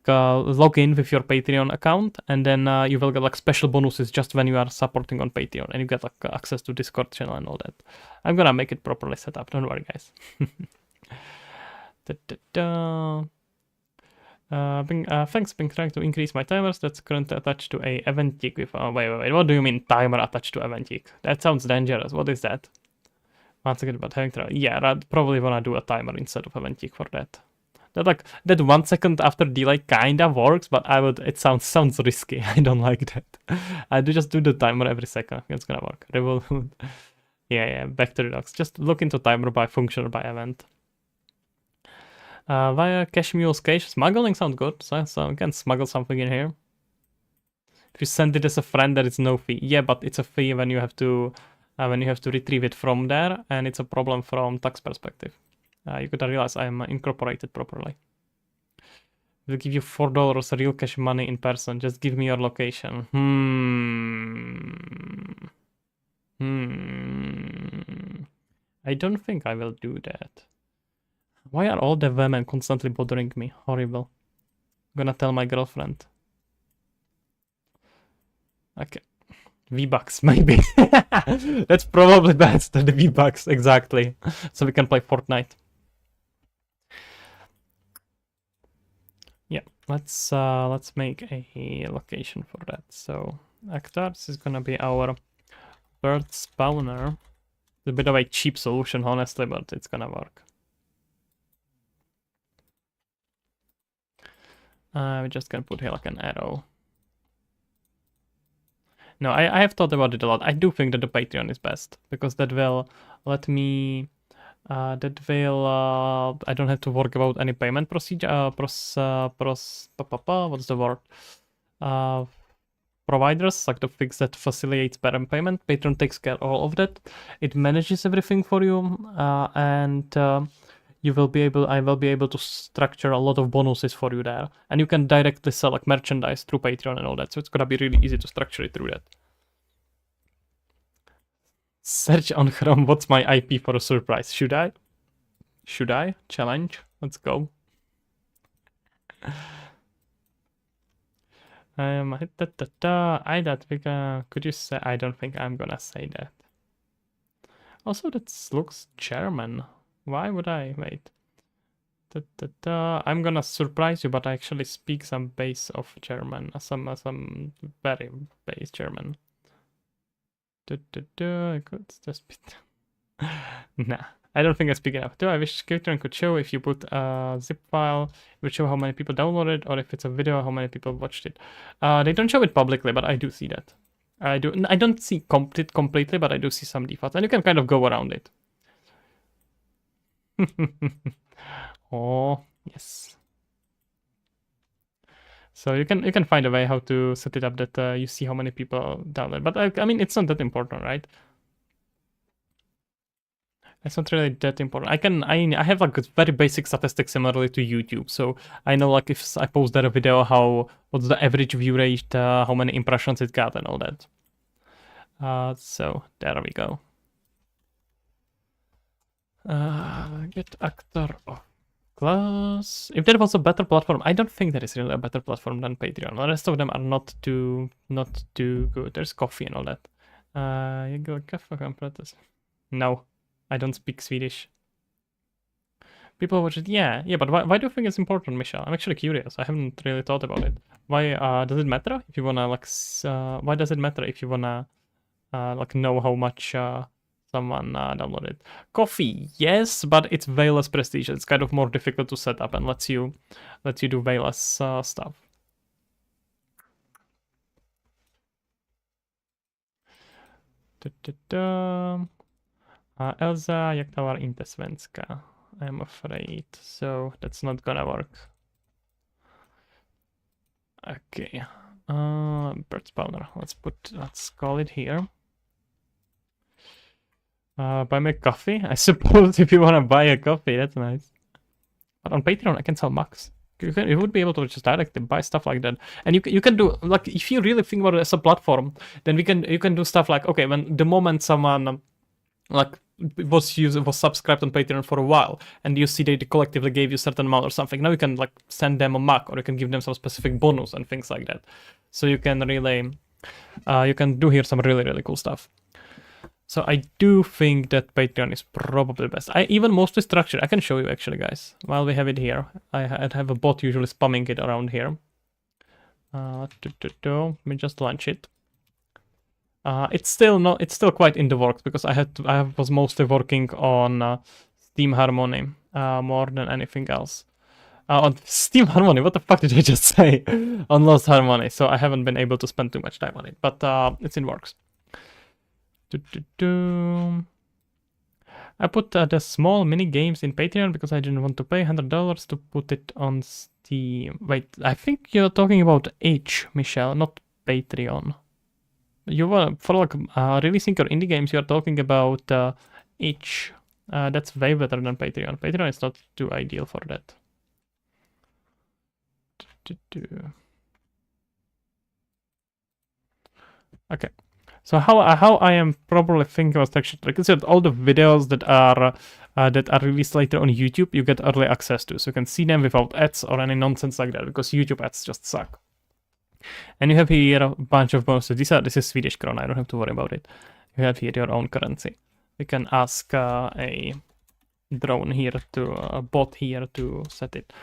log in with your Patreon account, and then you will get like special bonuses just when you are supporting on Patreon, and you get like access to Discord channel and all that. I'm gonna make it properly set up. Don't worry, guys. Thanks, been trying to increase my timers. That's currently attached to a event geek with. Wait. What do you mean timer attached to event geek? That sounds dangerous. What is that? Once again about having trouble. Yeah, I'd probably wanna do a timer instead of event geek for that. That 1 second after delay kinda works, but it sounds risky. I don't like that. I just do the timer every second. It's gonna work. Revolut. Yeah, back to the docs. Just look into timer by function or by event. Via Cash Mule's cache. Smuggling sounds good. So we can smuggle something in here. If you send it as a friend, there is no fee. Yeah, but it's a fee when you have to retrieve it from there, and it's a problem from tax perspective. You gotta realize I'm incorporated properly. We'll give you $4 real cash money in person. Just give me your location. I don't think I will do that. Why are all the women constantly bothering me? Horrible. I'm gonna tell my girlfriend. Okay. V-Bucks, maybe. That's probably best, the V-Bucks, exactly. So we can play Fortnite. Yeah, let's make a location for that. So Actors is gonna be our bird spawner. It's a bit of a cheap solution, honestly, but it's gonna work. We're just gonna put here like an arrow. No, I have thought about it a lot. I do think that the Patreon is best, because that will let me I don't have to worry about any payment procedure, what's the word? Providers, like the fix that facilitates better payment. Patreon takes care of all of that. It manages everything for you, and I will be able to structure a lot of bonuses for you there. And you can directly sell like merchandise through Patreon and all that, so it's gonna be really easy to structure it through that. Search on Chrome, what's my IP for a surprise? Should I? Challenge? Let's go. Could you say? I don't think I'm gonna say that. Also, that looks German. Why would I? Wait. I'm gonna surprise you, but I actually speak some base of German. Some very base German. I could just be... Nah, I don't think it's big enough. I wish Patreon could show if you put a zip file, it would show how many people downloaded, or if it's a video, how many people watched it. They don't show it publicly, but I do see that. I don't see it completely, but I do see some defaults, and you can kind of go around it. Oh, yes. So you can find a way how to set it up that you see how many people download. But I mean, it's not that important, right? It's not really that important. I have like a very basic statistics similarly to YouTube. So I know like if I post there a video, what's the average view rate, how many impressions it got and all that. So there we go. Get actor of class. If there was a better platform, I don't think there is really a better platform than Patreon. The rest of them are not too good. There's coffee and all that. You go kaffe. No, I don't speak Swedish. People watch it. Yeah, but why do you think it's important, Michelle? I'm actually curious. I haven't really thought about it. Why does it matter if you wanna like? Why does it matter if you wanna like know how much someone downloaded? Coffee, yes, but it's way less prestige. It's kind of more difficult to set up and lets you do way less stuff. Elza, jak to var inte svenska? I'm afraid. So that's not gonna work. Okay. Bird spawner. Let's call it here. Buy me coffee? I suppose if you want to buy a coffee, that's nice. But on Patreon, I can sell mugs. You would be able to just directly buy stuff like that. And you can do, like, if you really think about it as a platform, then you can do stuff like, okay, when the moment someone, like, was subscribed on Patreon for a while, and you see they collectively gave you a certain amount or something, now you can, like, send them a mug, or you can give them some specific bonus and things like that. So you can really, you can do here some really, really cool stuff. So I do think that Patreon is probably the best. I even mostly structured. I can show you actually, guys. While we have it here, I have a bot usually spamming it around here. Let me just launch it. It's still quite in the works because I was mostly working on Steam Harmony more than anything else. On Steam Harmony, what the fuck did I just say? On Lost Harmony. So I haven't been able to spend too much time on it, but it's in works. I put the small mini games in Patreon because I didn't want to pay $100 to put it on Steam. Wait, I think you're talking about H, Michelle, not Patreon. You want for like releasing your indie games, you're talking about H. That's way better than Patreon. Patreon is not too ideal for that. Okay. So how I am probably thinking about structure, like I said, all the videos that are released later on YouTube, you get early access to, so you can see them without ads or any nonsense like that, because YouTube ads just suck. And you have here a bunch of bonuses. This is Swedish krona. I don't have to worry about it. You have here your own currency. You can ask a drone here a bot here to set it.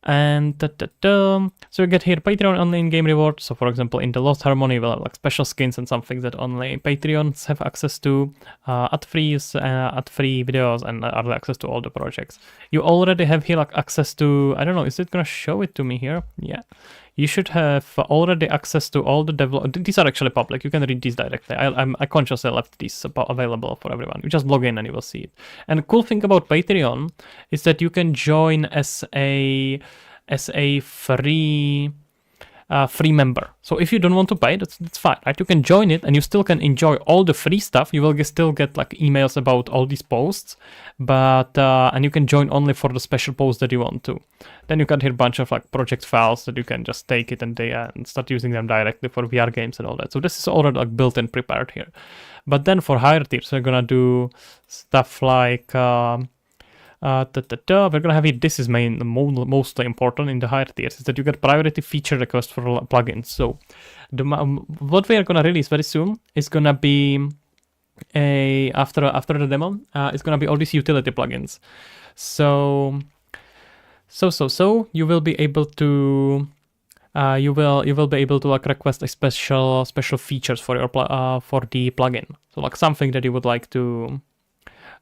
And so you get here Patreon only in-game rewards. So for example, in the Lost Harmony, we'll have like special skins and some things that only Patreons have access to, ad-free videos, and early access to all the projects. You already have here like access to, I don't know, is it gonna show it to me here? Yeah. You should have already access to all the these are actually public. You can read these directly. I consciously left these available for everyone. You just log in and you will see it. And the cool thing about Patreon is that you can join as a free member. So if you don't want to pay, that's fine, right? You can join it and you still can enjoy all the free stuff. You will still get like emails about all these posts, but and you can join only for the special posts that you want to. Then you got here a bunch of like project files that you can just take it and start using them directly for VR games and all that. So this is already like built and prepared here. But then for higher tiers, we're gonna do stuff like we're gonna have it. This is mostly important in the higher tiers, is that you get priority feature requests for plugins. So what we are gonna release very soon is gonna be after the demo, it's gonna be all these utility plugins. So you will be able to you will be able to like request a special features for your for the plugin. So like something that you would like to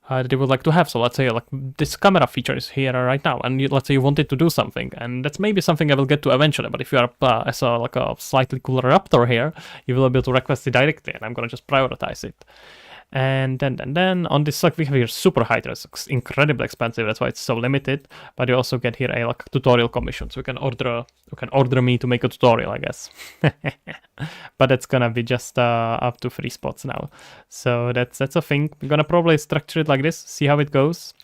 have. So let's say like this camera feature is here right now, and let's say you wanted to do something, and that's maybe something I will get to eventually. But if you are as like a slightly cooler Raptor here, you will be able to request it directly, and I'm gonna just prioritize it. And then on this we have here super high tier. It's incredibly expensive. That's why it's so limited. But you also get here a like tutorial commission. So you can order me to make a tutorial, I guess. But it's gonna be just up to 3 spots now. So that's a thing. We're gonna probably structure it like this. See how it goes.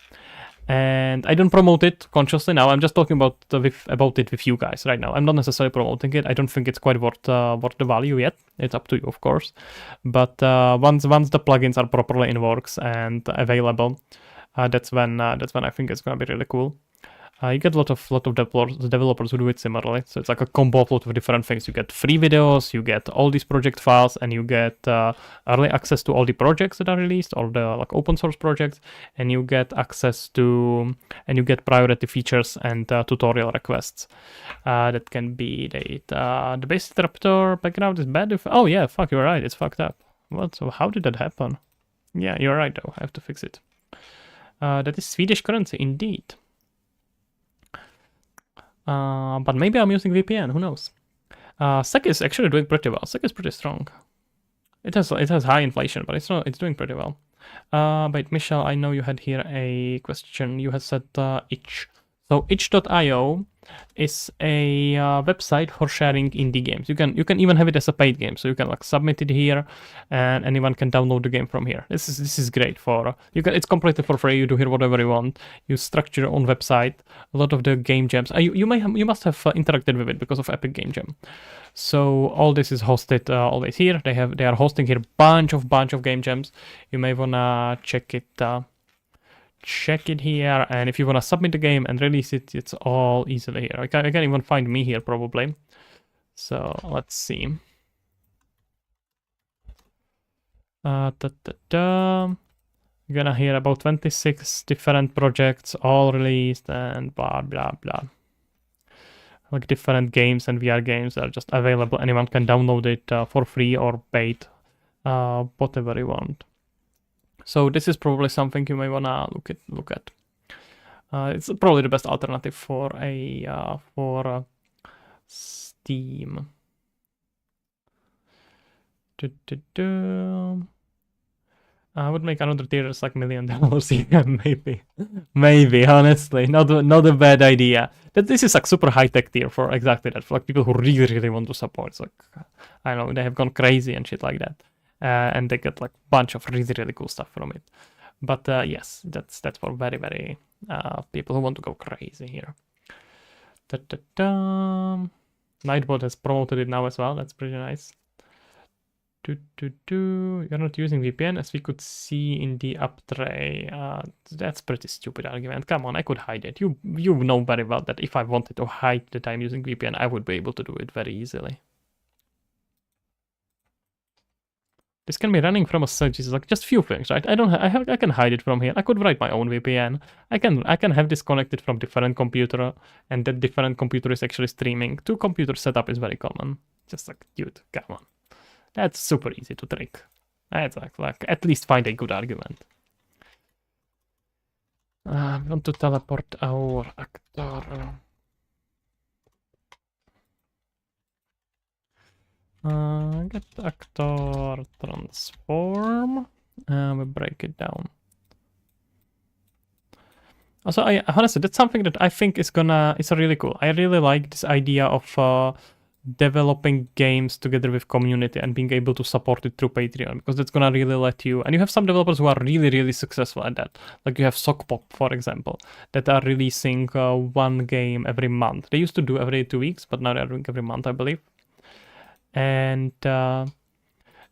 And I don't promote it consciously now. I'm just talking about it with you guys right now. I'm not necessarily promoting it. I don't think it's quite worth the value yet. It's up to you, of course. But once the plugins are properly in works and available, that's when I think it's gonna be really cool. You get a lot of developers who do it similarly. So it's like a combo of different things. You get free videos, you get all these project files, and you get early access to all the projects that are released, all the like open source projects, and you get access to, and you get priority features and tutorial requests. That can be the basic Raptor background is bad. Oh yeah, fuck, you're right. It's fucked up. What? So how did that happen? Yeah, you're right though. I have to fix it. That is Swedish currency indeed. But maybe I'm using VPN, who knows? SEK is actually doing pretty well. SEK is pretty strong. It has high inflation, but it's doing pretty well. But Michelle, I know you had here a question. You had said itch. So itch.io is a website for sharing indie games. You can even have it as a paid game, so you can like submit it here, and anyone can download the game from here. This is great for it's completely for free. You do here whatever you want. You structure your own website. A lot of the game jams. You must have interacted with it because of Epic Game Jam. So all this is hosted always here. They are hosting here bunch of game jams. You may wanna check it. Check it here, and if you want to submit the game and release it, it's all easily here. I can even find me here probably. So let's see. You're gonna hear about 26 different projects all released and blah blah blah. Like different games and VR games are just available. Anyone can download it for free or paid, whatever you want. So this is probably something you may wanna look at. It's probably the best alternative for Steam. I would make another tier that's like $1 million. Yeah, maybe. Honestly, not a bad idea. This is like super high tech tier for exactly that. For like people who really want to support. It's like I don't know, they have gone crazy and shit like that. And they get like a bunch of really cool stuff from it. But yes, that's for very people who want to go crazy here. Nightbot has promoted it now as well. That's pretty nice. You're not using VPN as we could see in the up tray. That's pretty stupid argument. Come on, I could hide it. You know very well that if I wanted to hide that I'm using VPN, I would be able to do it very easily. This can be running from a search. It's like just few things, right? I can hide it from here. I could write my own VPN. I can have this connected from different computer, and that different computer is actually streaming. 2 computer setup is very common. Just like, dude, come on. That's super easy to trick. That's like at least find a good argument. We want to teleport our actor. Get actor transform. We break it down. Also, honestly, that's something that I think is really cool. I really like this idea of developing games together with community and being able to support it through Patreon, because that's gonna really let you. And you have some developers who are really successful at that. Like you have Sockpop, for example, that are releasing 1 game every month. They used to do every 2 weeks, but now they're doing every month, I believe. And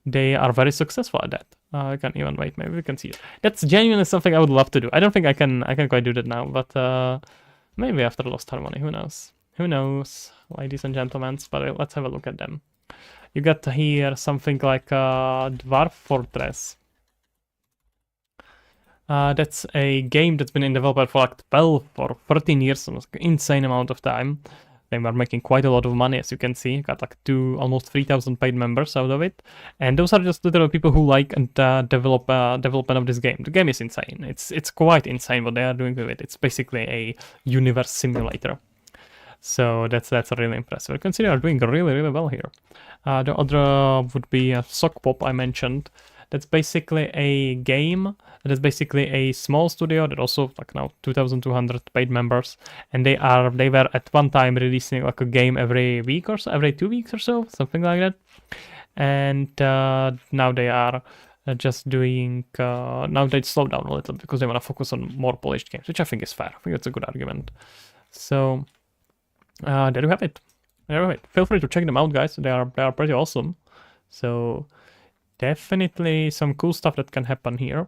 they are very successful at that. I can't even wait. Maybe we can see it. That's genuinely something I would love to do. I don't think I can quite do that now, but maybe after Lost Harmony. Who knows? Who knows, ladies and gentlemen? But let's have a look at them. You got here something like Dwarf Fortress. That's a game that's been in development for like 12 or 13 years, so an insane amount of time. They were making quite a lot of money, as you can see. Got like almost 3,000 paid members out of it, and those are just literally people who like and development of this game. The game is insane. It's quite insane what they are doing with it. It's basically a universe simulator. So that's really impressive. I consider they are doing really well here. The other would be Sock Pop I mentioned. That's basically a game. That is basically a small studio that also like now 2,200 paid members, and they were at one time releasing like a game every week or so, every 2 weeks or so, something like that. And now they are just doing. Now they slow down a little because they want to focus on more polished games, which I think is fair. I think that's a good argument. So there you have it. There you have it. Feel free to check them out, guys. They are pretty awesome. So definitely some cool stuff that can happen here.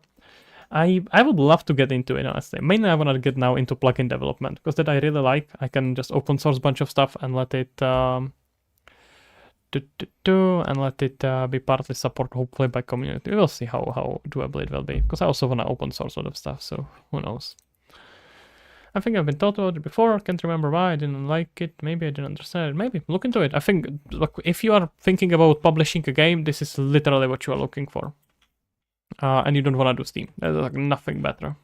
I would love to get into it, honestly. Mainly I want to get now into plugin development, because that I really like. I can just open source a bunch of stuff and let it be partly supported, hopefully, by community. We will see how doable it will be, because I also want to open source a lot of stuff, so who knows. I think I've been taught about it before. Can't remember why I didn't like it. Maybe I didn't understand it. Maybe look into it. I think, look, if you are thinking about publishing a game, this is literally what you are looking for. And you don't want to do Steam. There's like nothing better.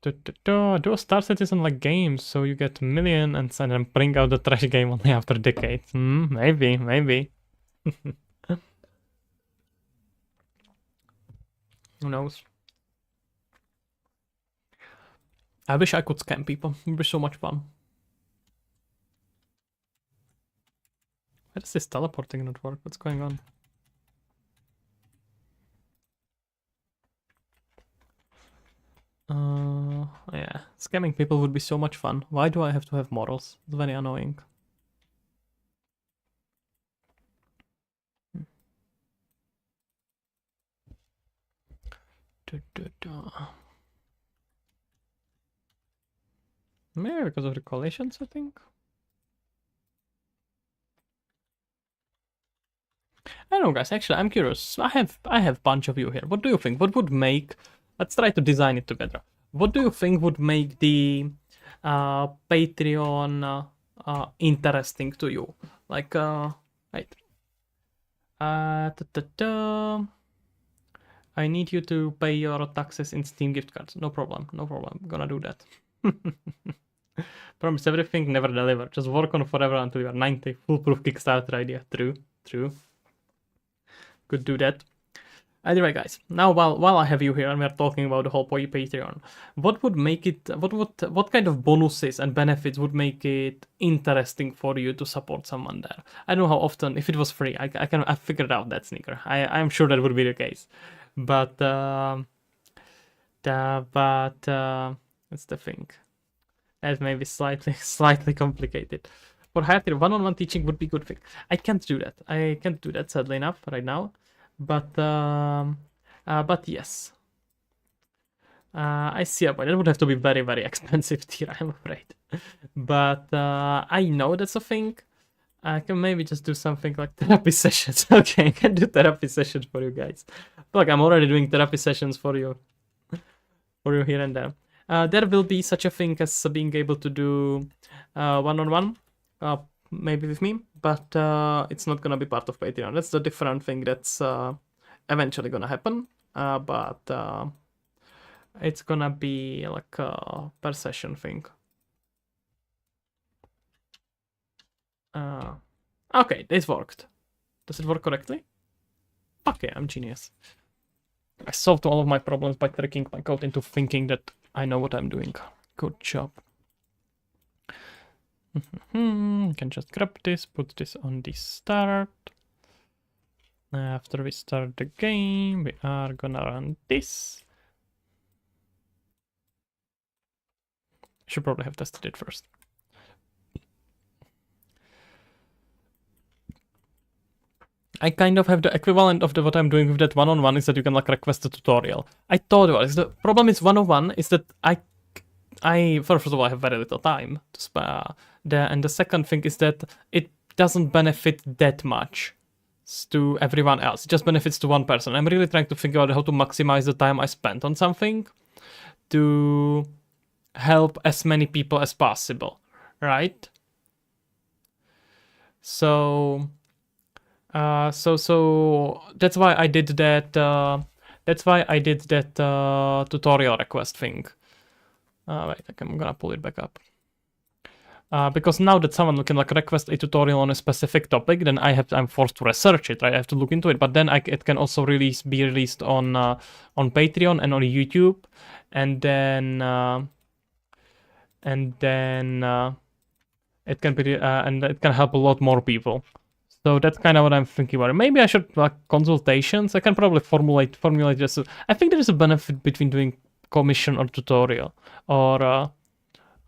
Do a Star Citizen like games, so you get a million and then bring out the trash game only after a decade. Maybe. Who knows? I wish I could scam people. It would be so much fun. Why does this teleporting not work? What's going on? Yeah, scamming people would be so much fun. Why do I have to have morals? It's very annoying. Maybe because of the coalitions, I think. I don't know, guys. Actually, I'm curious. I have a bunch of you here. What do you think? What would make? Let's try to design it together. What do you think would make the Patreon interesting to you? Like, right. I need you to pay your taxes in Steam gift cards. No problem. I'm gonna do that. Promise everything, never deliver. Just work on forever until you are 90. Foolproof Kickstarter idea. True. Could do that. Anyway, guys, now while I have you here and we're talking about the whole Patreon, what would make it? What kind of bonuses and benefits would make it interesting for you to support someone there? I don't know how often. If it was free, I figured out that sneaker. I'm sure that would be the case, but that's the thing. That may be slightly complicated. For higher one-on-one teaching would be good thing. I can't do that sadly enough right now. But yes. I see a point. It would have to be very, very expensive tier, I'm afraid. But I know that's a thing. I can maybe just do something like therapy sessions. Okay, I can do therapy sessions for you guys. Look, I'm already doing therapy sessions for you here and there. There will be such a thing as being able to do one-on-one. Maybe with me, but it's not gonna be part of Patreon. That's the different thing that's eventually gonna happen, but it's gonna be like a per session thing. Okay, this worked. Does it work correctly? Okay, I'm genius. I solved all of my problems by tricking my code into thinking that I know what I'm doing. Good job. Can just grab this, put this on the start. After we start the game, we are gonna run this. Should probably have tested it first. I kind of have the equivalent of what I'm doing with that one-on-one is that you can like request a tutorial. I thought about it. The problem is one-on-one is that I first of all I have very little time to spare there, and the second thing is that it doesn't benefit that much to everyone else. It just benefits to one person. I'm really trying to figure out how to maximize the time I spent on something to help as many people as possible, right? So so that's why I did that. Tutorial request thing. Wait, I'm gonna pull it back up. Because now that someone can like request a tutorial on a specific topic, then I'm forced to research it, right? I have to look into it. But then it can also be released on Patreon and on YouTube, and then it can be and it can help a lot more people. So that's kind of what I'm thinking about. Maybe I should like consultations. I can probably formulate this. I think there is a benefit between doing commission or tutorial or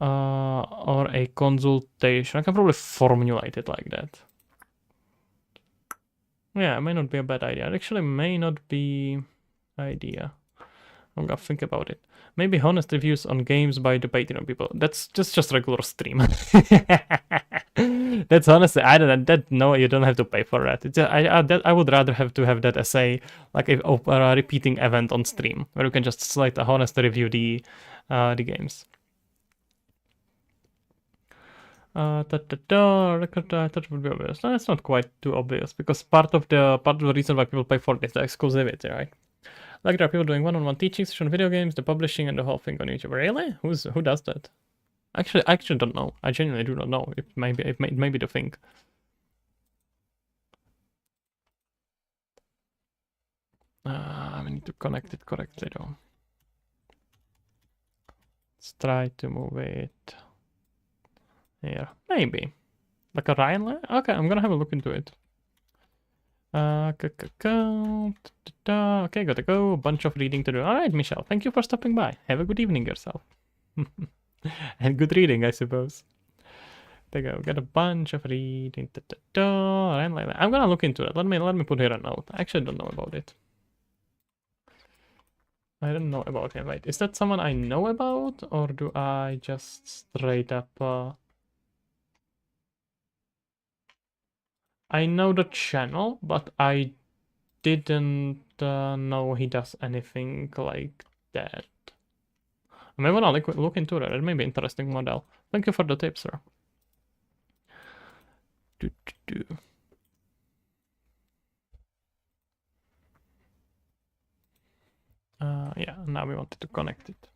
a consultation. I can probably formulate it like that. Yeah, it may not be a bad idea. It actually may not be idea. I'm gonna think about it. Maybe honest reviews on games by the Patreon people. That's just regular stream. That's honestly, I don't that no, you don't have to pay for that. I would rather have to have that as a like a repeating event on stream where you can just like honestly review the games. That would be obvious. No, it's not quite too obvious because part of the reason why people pay for this is the exclusivity, right? Like there are people doing one-on-one teachings on video games, the publishing, and the whole thing on YouTube. Really? Who does that? Actually, I actually don't know. I genuinely do not know. It may be the thing. We need to connect it correctly though. Let's try to move it here. Maybe. Like a Ryan line? Okay, I'm gonna have a look into it. Okay, gotta go. A bunch of reading to do. Alright, Michelle, thank you for stopping by. Have a good evening yourself. And good reading, I suppose. There you go. Got a bunch of reading. I'm gonna look into it. Let me put here a note. I actually don't know about it. I don't know about him. Wait, is that someone I know about, or do I just straight up? I know the channel, but I didn't know he does anything like that. I may wanna look into that. It may be an interesting model. Thank you for the tip, sir. Yeah, now we wanted to connect it.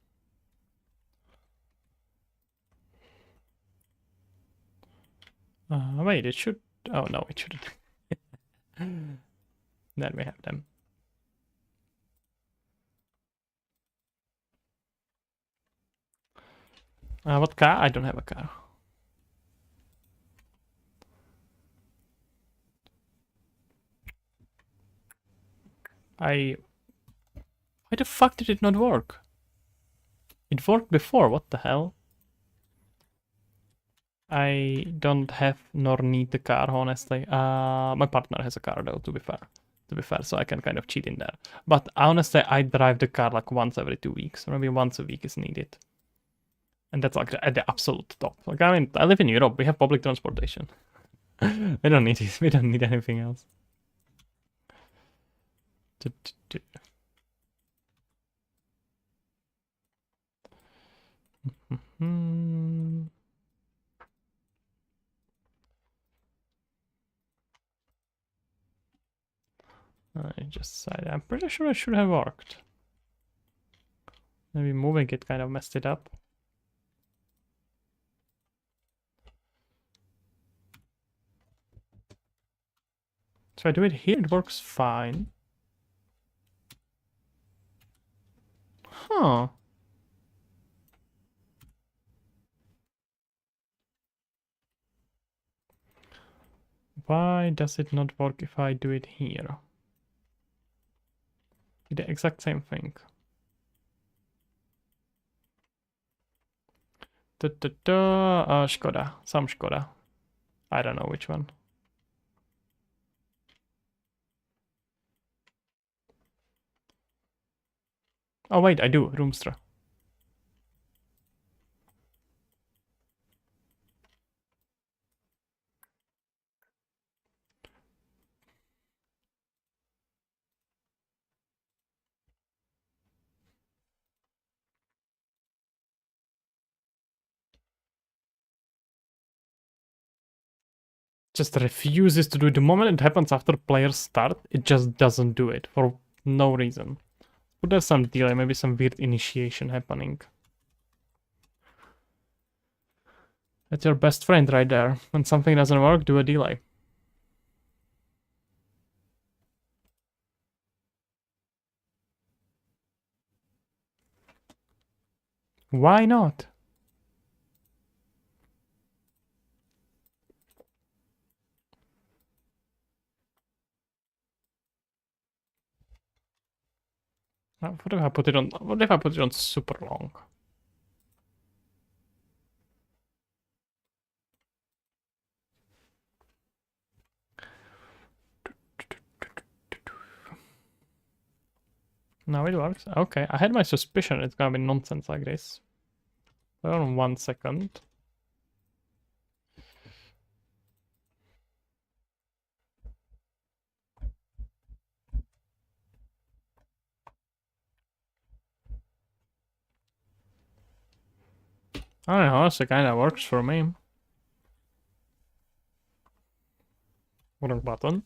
Wait, it should. Oh no, it shouldn't. Then we have them. What car? I don't have a car. Why the fuck did it not work? It worked before, what the hell? I don't have nor need the car, honestly. My partner has a car though, to be fair. So I can kind of cheat in there. But honestly, I drive the car like once every 2 weeks, or maybe once a week is needed. And that's like at the absolute top. Like, I mean, I live in Europe, we have public transportation. We don't need it, we don't need anything else. I'm pretty sure it should have worked. Maybe moving it kind of messed it up. So I do it here, it works fine. Huh. Why does it not work if I do it here? The exact same thing. Škoda. Some Škoda. I don't know which one. Oh wait, I do. Roomstra. just refuses to do it. The moment it happens after players start, it just doesn't do it for no reason. But there's some delay, maybe some weird initiation happening. That's your best friend right there. When something doesn't work, do a delay. Why not? What if I put it on? What if I put it on super long? No, it works. Okay, I had my suspicion it's gonna be nonsense like this. Hold on 1 second. I don't know, honestly, kinda works for me. Wrong button.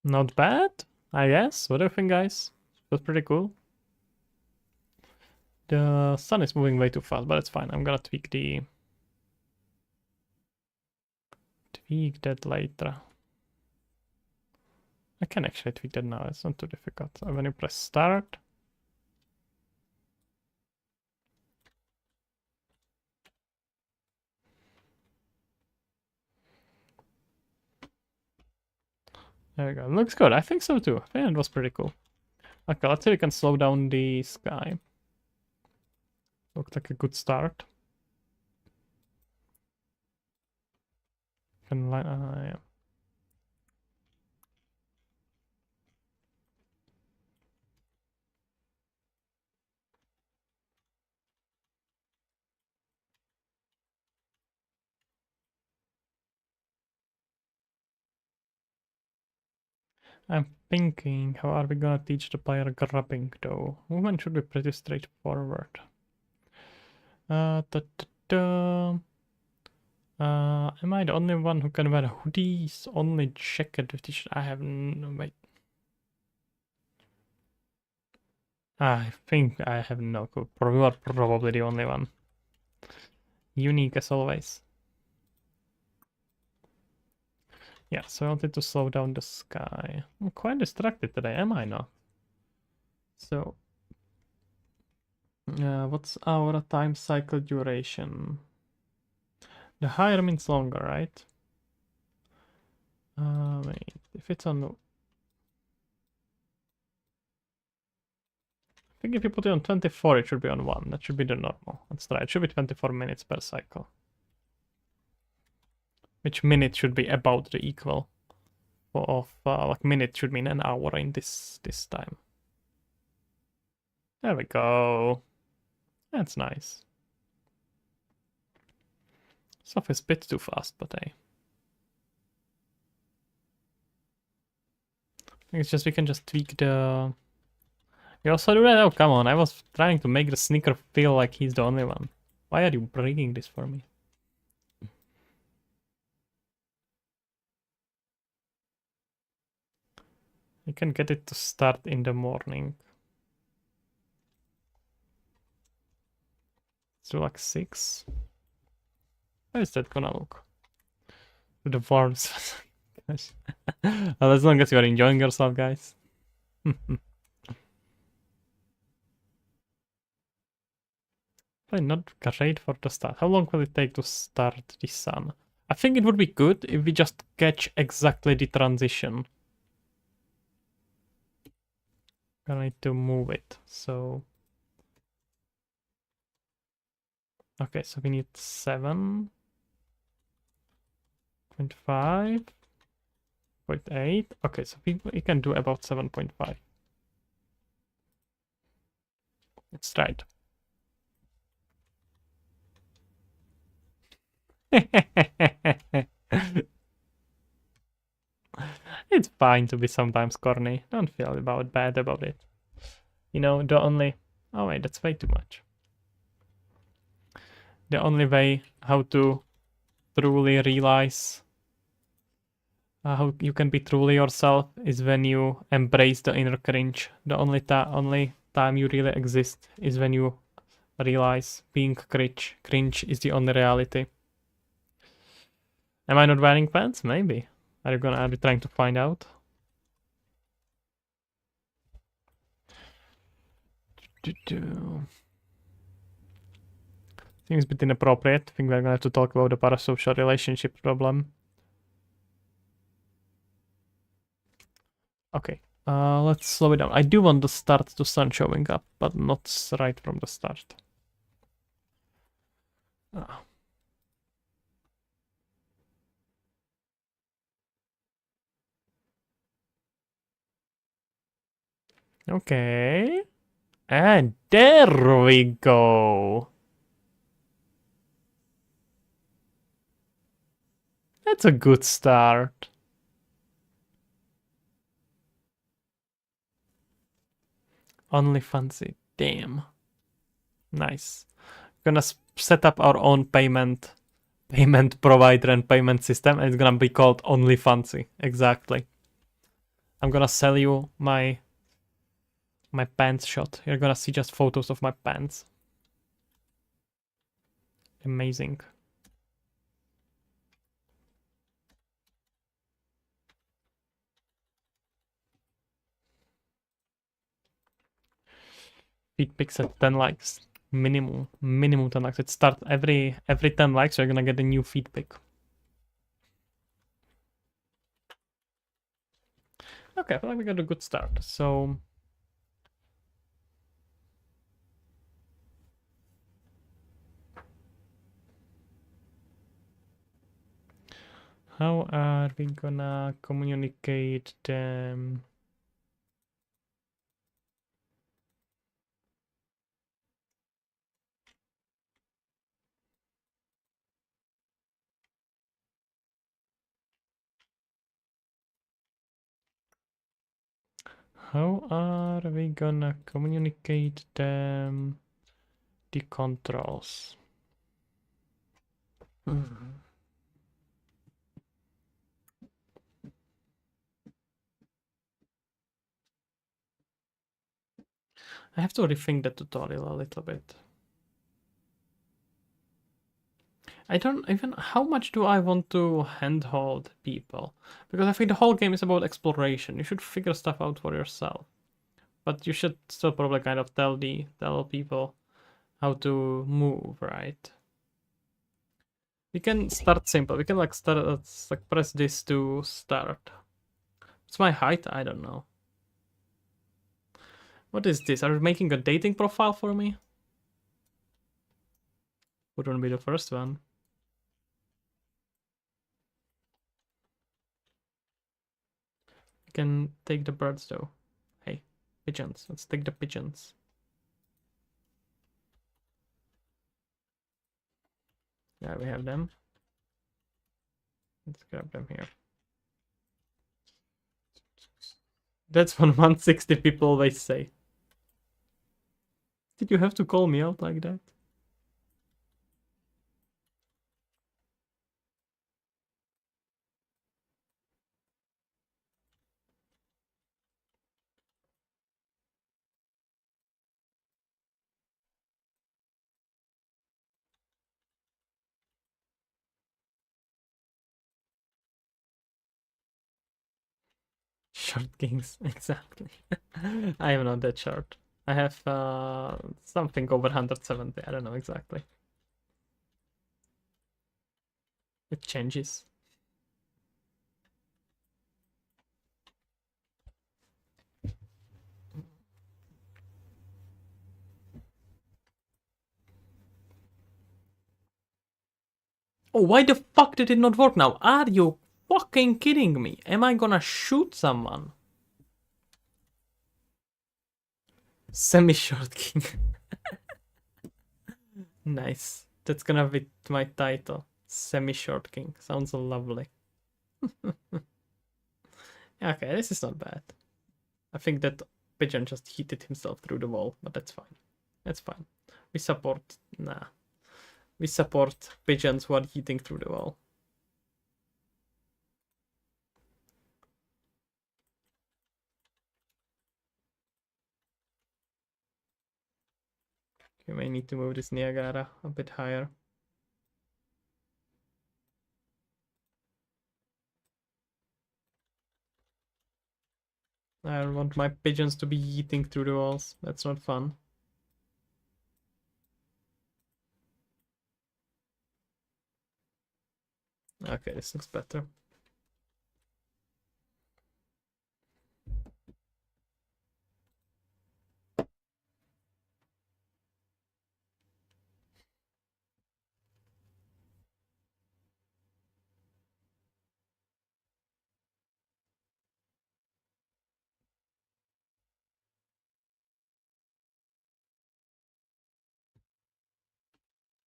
Not bad, I guess. What do you think, guys? That's pretty cool. The sun is moving way too fast, but it's fine. I'm gonna tweak that later. I can actually tweak that now. It's not too difficult. So when you press start, there we go. Looks good. I think so too. I think it was pretty cool. Okay, let's see if we can slow down the sky. Looked like a good start. Can yeah. I'm thinking, how are we gonna teach the player grabbing though? Movement should be pretty straightforward. Da, da, da. Am I the only one who can wear hoodies? Only jacket with t-shirt? I have no, wait. I think I have no clue. You are probably the only one. Unique as always. Yeah, so I wanted to slow down the sky. I'm quite distracted today, am I not? So, what's our time cycle duration? The higher means longer, right? Wait, if it's on... I think if you put it on 24, it should be on 1. That should be the normal. Let's try. It should be 24 minutes per cycle. Which minute should be about the equal of like minute should mean an hour in this time. There we go. That's nice. Stuff is a bit too fast, but hey. It's just we can just tweak the... You also do that? Oh, come on. I was trying to make the sneaker feel like he's the only one. Why are you breaking this for me? You can get it to start in the morning. Let's do like 6. How is that gonna look? To the forms. Well, as long as you're enjoying yourself, guys. Probably not great for the start. How long will it take to start the sun? I think it would be good if we just catch exactly the transition. Gonna need to move it, so... Okay, so we need 7.5, 0.8. Okay, so we can do about 7.5. Let's try it. It's fine to be sometimes corny. Don't feel bad about it. You know, the only... Oh wait, that's way too much. The only way how to truly realize how you can be truly yourself is when you embrace the inner cringe. The only time you really exist is when you realize being cringe is the only reality. Am I not wearing pants? Maybe. Are you trying to find out? Seems a bit inappropriate. I think we're gonna have to talk about the parasocial relationship problem. Okay, let's slow it down. I do want to start the sun showing up, but not right from the start. Oh. Okay. And there we go. That's a good start. Only Fansi. Damn. Nice. Gonna set up our own payment provider and payment system, and it's gonna be called Only Fancy. Exactly. I'm gonna sell you my pants shot. You're gonna see just photos of my pants. Amazing. Feed pics at 10 likes. Minimum 10 likes. It starts every 10 likes, you're gonna get a new feed pic. Okay, I feel like we got a good start. So how are we gonna communicate them? How are we gonna communicate them? The controls. I have to rethink the tutorial a little bit. I don't even... How much do I want to handhold people? Because I think the whole game is about exploration. You should figure stuff out for yourself. But you should still probably kind of tell people how to move, right? We can start simple. We can like start... Let's like press this to start. What's my height? I don't know. What is this? Are you making a dating profile for me? Wouldn't be the first one. We can take the birds though. Hey, pigeons. Let's take the pigeons. Yeah, we have them. Let's grab them here. That's what 160 people always say. Did you have to call me out like that? Short kings, exactly. I am not that short. I have something over 170. I don't know exactly. It changes. Oh, why the fuck did it not work now? Are you fucking kidding me? Am I gonna shoot someone? Semi-short king. Nice. That's gonna be my title. Semi-short king. Sounds lovely. Okay, this is not bad. I think that pigeon just heated himself through the wall, but that's fine. That's fine. We support... Nah. We support pigeons who are heating through the wall. You may need to move this Niagara a bit higher. I don't want my pigeons to be eating through the walls. That's not fun. Okay, this looks better.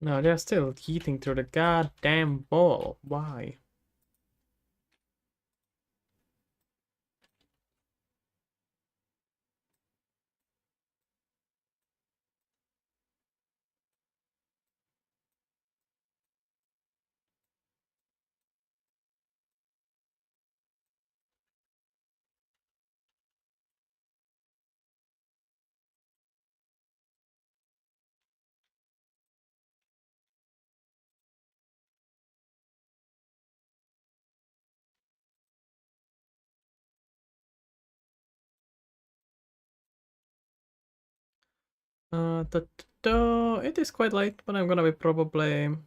No, they're still heating through the goddamn wall. Why? It is quite late, but I'm gonna be probably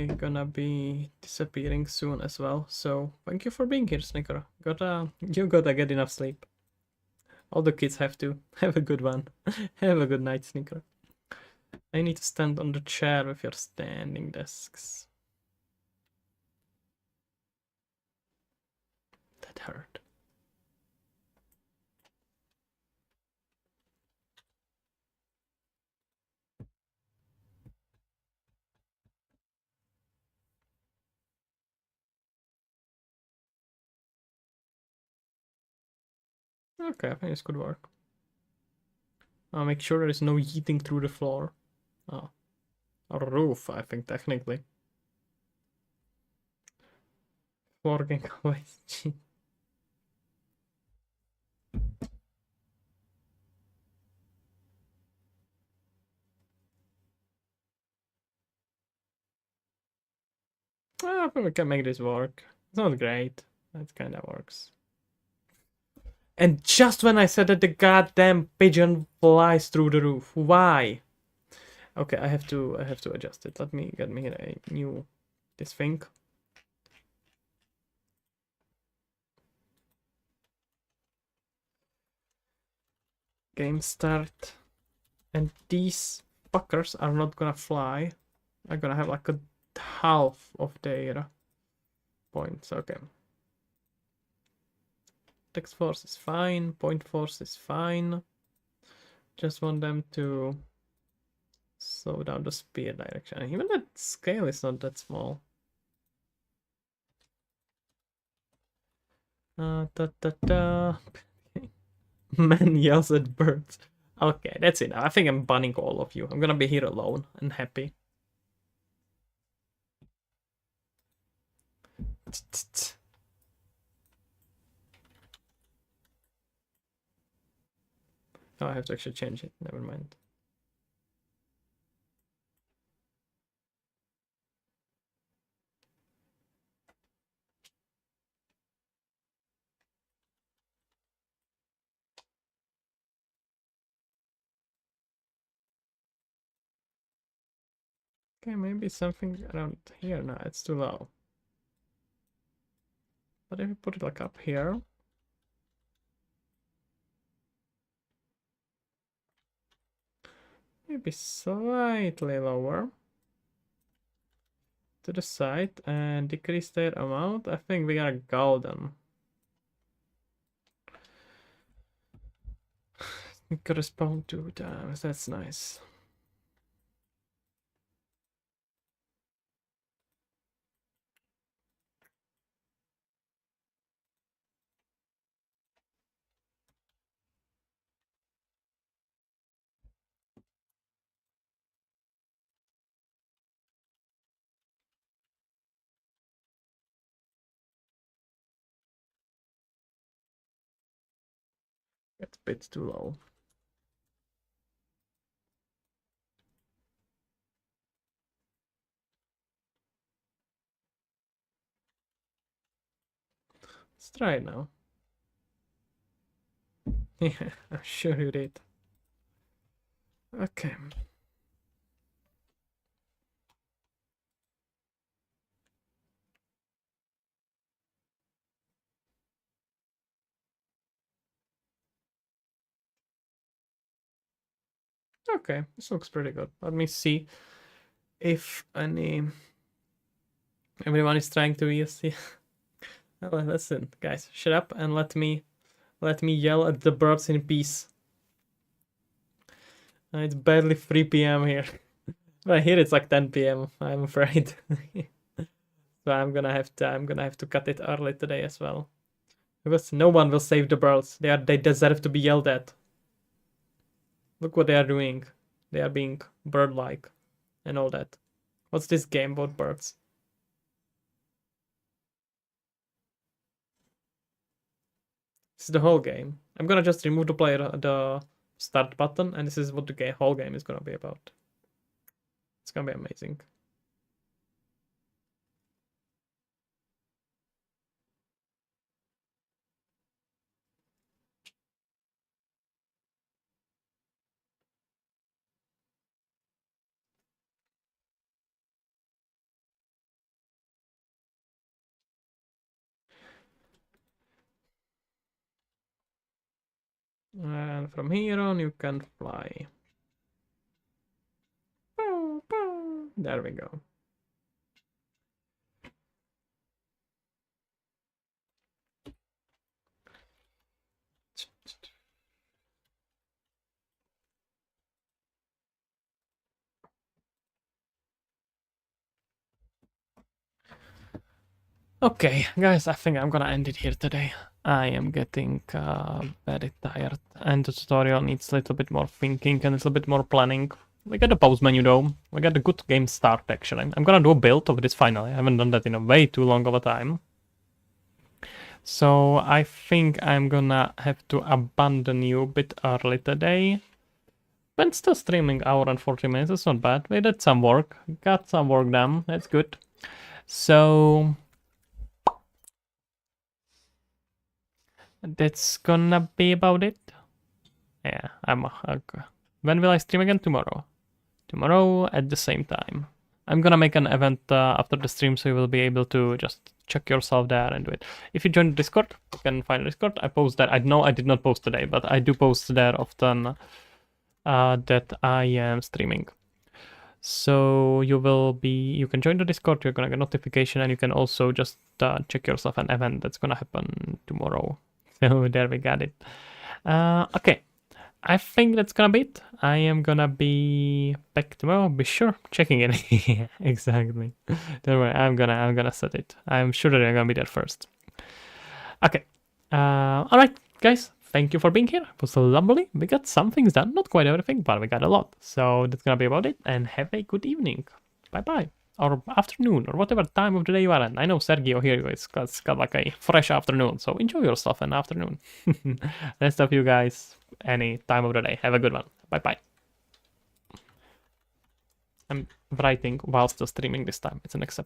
gonna be disappearing soon as well. So thank you for being here, Snicker. You gotta get enough sleep. All the kids have to. Have a good one. Have a good night, Snicker. I need to stand on the chair with your standing desks. That hurt. Okay, I think this could work. I'll make sure there is no heating through the floor. Oh. A roof, I think, technically. Working always. I think we can make this work. It's not great. That kind of works. And just when I said that the goddamn pigeon flies through the roof. Why? Okay, I have to adjust it. Let me get me a new this thing. Game start. And these fuckers are not gonna fly. I'm gonna have like a half of their points. Okay. Text force is fine. Point force is fine. Just want them to slow down the speed direction. Even that scale is not that small. Da, da, da. Man yells at birds. Okay, that's it. I think I'm banning all of you. I'm gonna be here alone and happy. Oh, I have to actually change it. Never mind. Okay, maybe something around here. No, it's too low. But if we put it like up here. Maybe slightly lower. To the side and decrease their amount. I think we gotta golden. Correspond to times. That's nice. It's a bit too low. Let's try it now. Yeah, I'm sure you did. Okay. Okay, this looks pretty good. Let me see if everyone is trying to ESC. Well, listen, guys, shut up and let me yell at the birds in peace. It's barely 3 p.m. here. But here it's like 10 p.m. I'm afraid. So I'm gonna have to cut it early today as well. Because no one will save the birds. They deserve to be yelled at. Look what they are doing. They are being bird-like and all that. What's this game about birds? This is the whole game. I'm gonna just remove the start button, and this is what the whole game is gonna be about. It's gonna be amazing. And from here on, you can fly. There we go. Okay, guys, I think I'm gonna end it here today. I am getting very tired, and the tutorial needs a little bit more thinking and a little bit more planning. We got the pause menu though. We got the good game start actually. I'm gonna do a build of this finally. I haven't done that in a way too long of a time. So I think I'm gonna have to abandon you a bit early today. But still streaming hour and 40 minutes, it's not bad. We did some work, got some work done, that's good. So that's gonna be about it. Yeah, I'm okay. When will I stream again? Tomorrow. Tomorrow at the same time. I'm gonna make an event after the stream, so you will be able to just check yourself there and do it. If you join the Discord, you can find the Discord. I post there. I know I did not post today, but I do post there often that I am streaming. So you can join the Discord, you're gonna get notification, and you can also just check yourself an event that's gonna happen tomorrow. So there we got it. Okay, I think that's gonna be it. I am gonna be back tomorrow. Be sure checking it. Exactly. Don't worry, I'm gonna set it. I'm sure that I'm gonna be there first. Okay. All right, guys. Thank you for being here. It was lovely. We got some things done, not quite everything, but we got a lot. So that's gonna be about it. And have a good evening. Bye bye. Or afternoon, or whatever time of the day you are in. I know Sergio here is got like a fresh afternoon, so enjoy yourself in the afternoon. Rest of you guys, any time of the day. Have a good one. Bye bye. I'm writing while still streaming this time. It's unacceptable.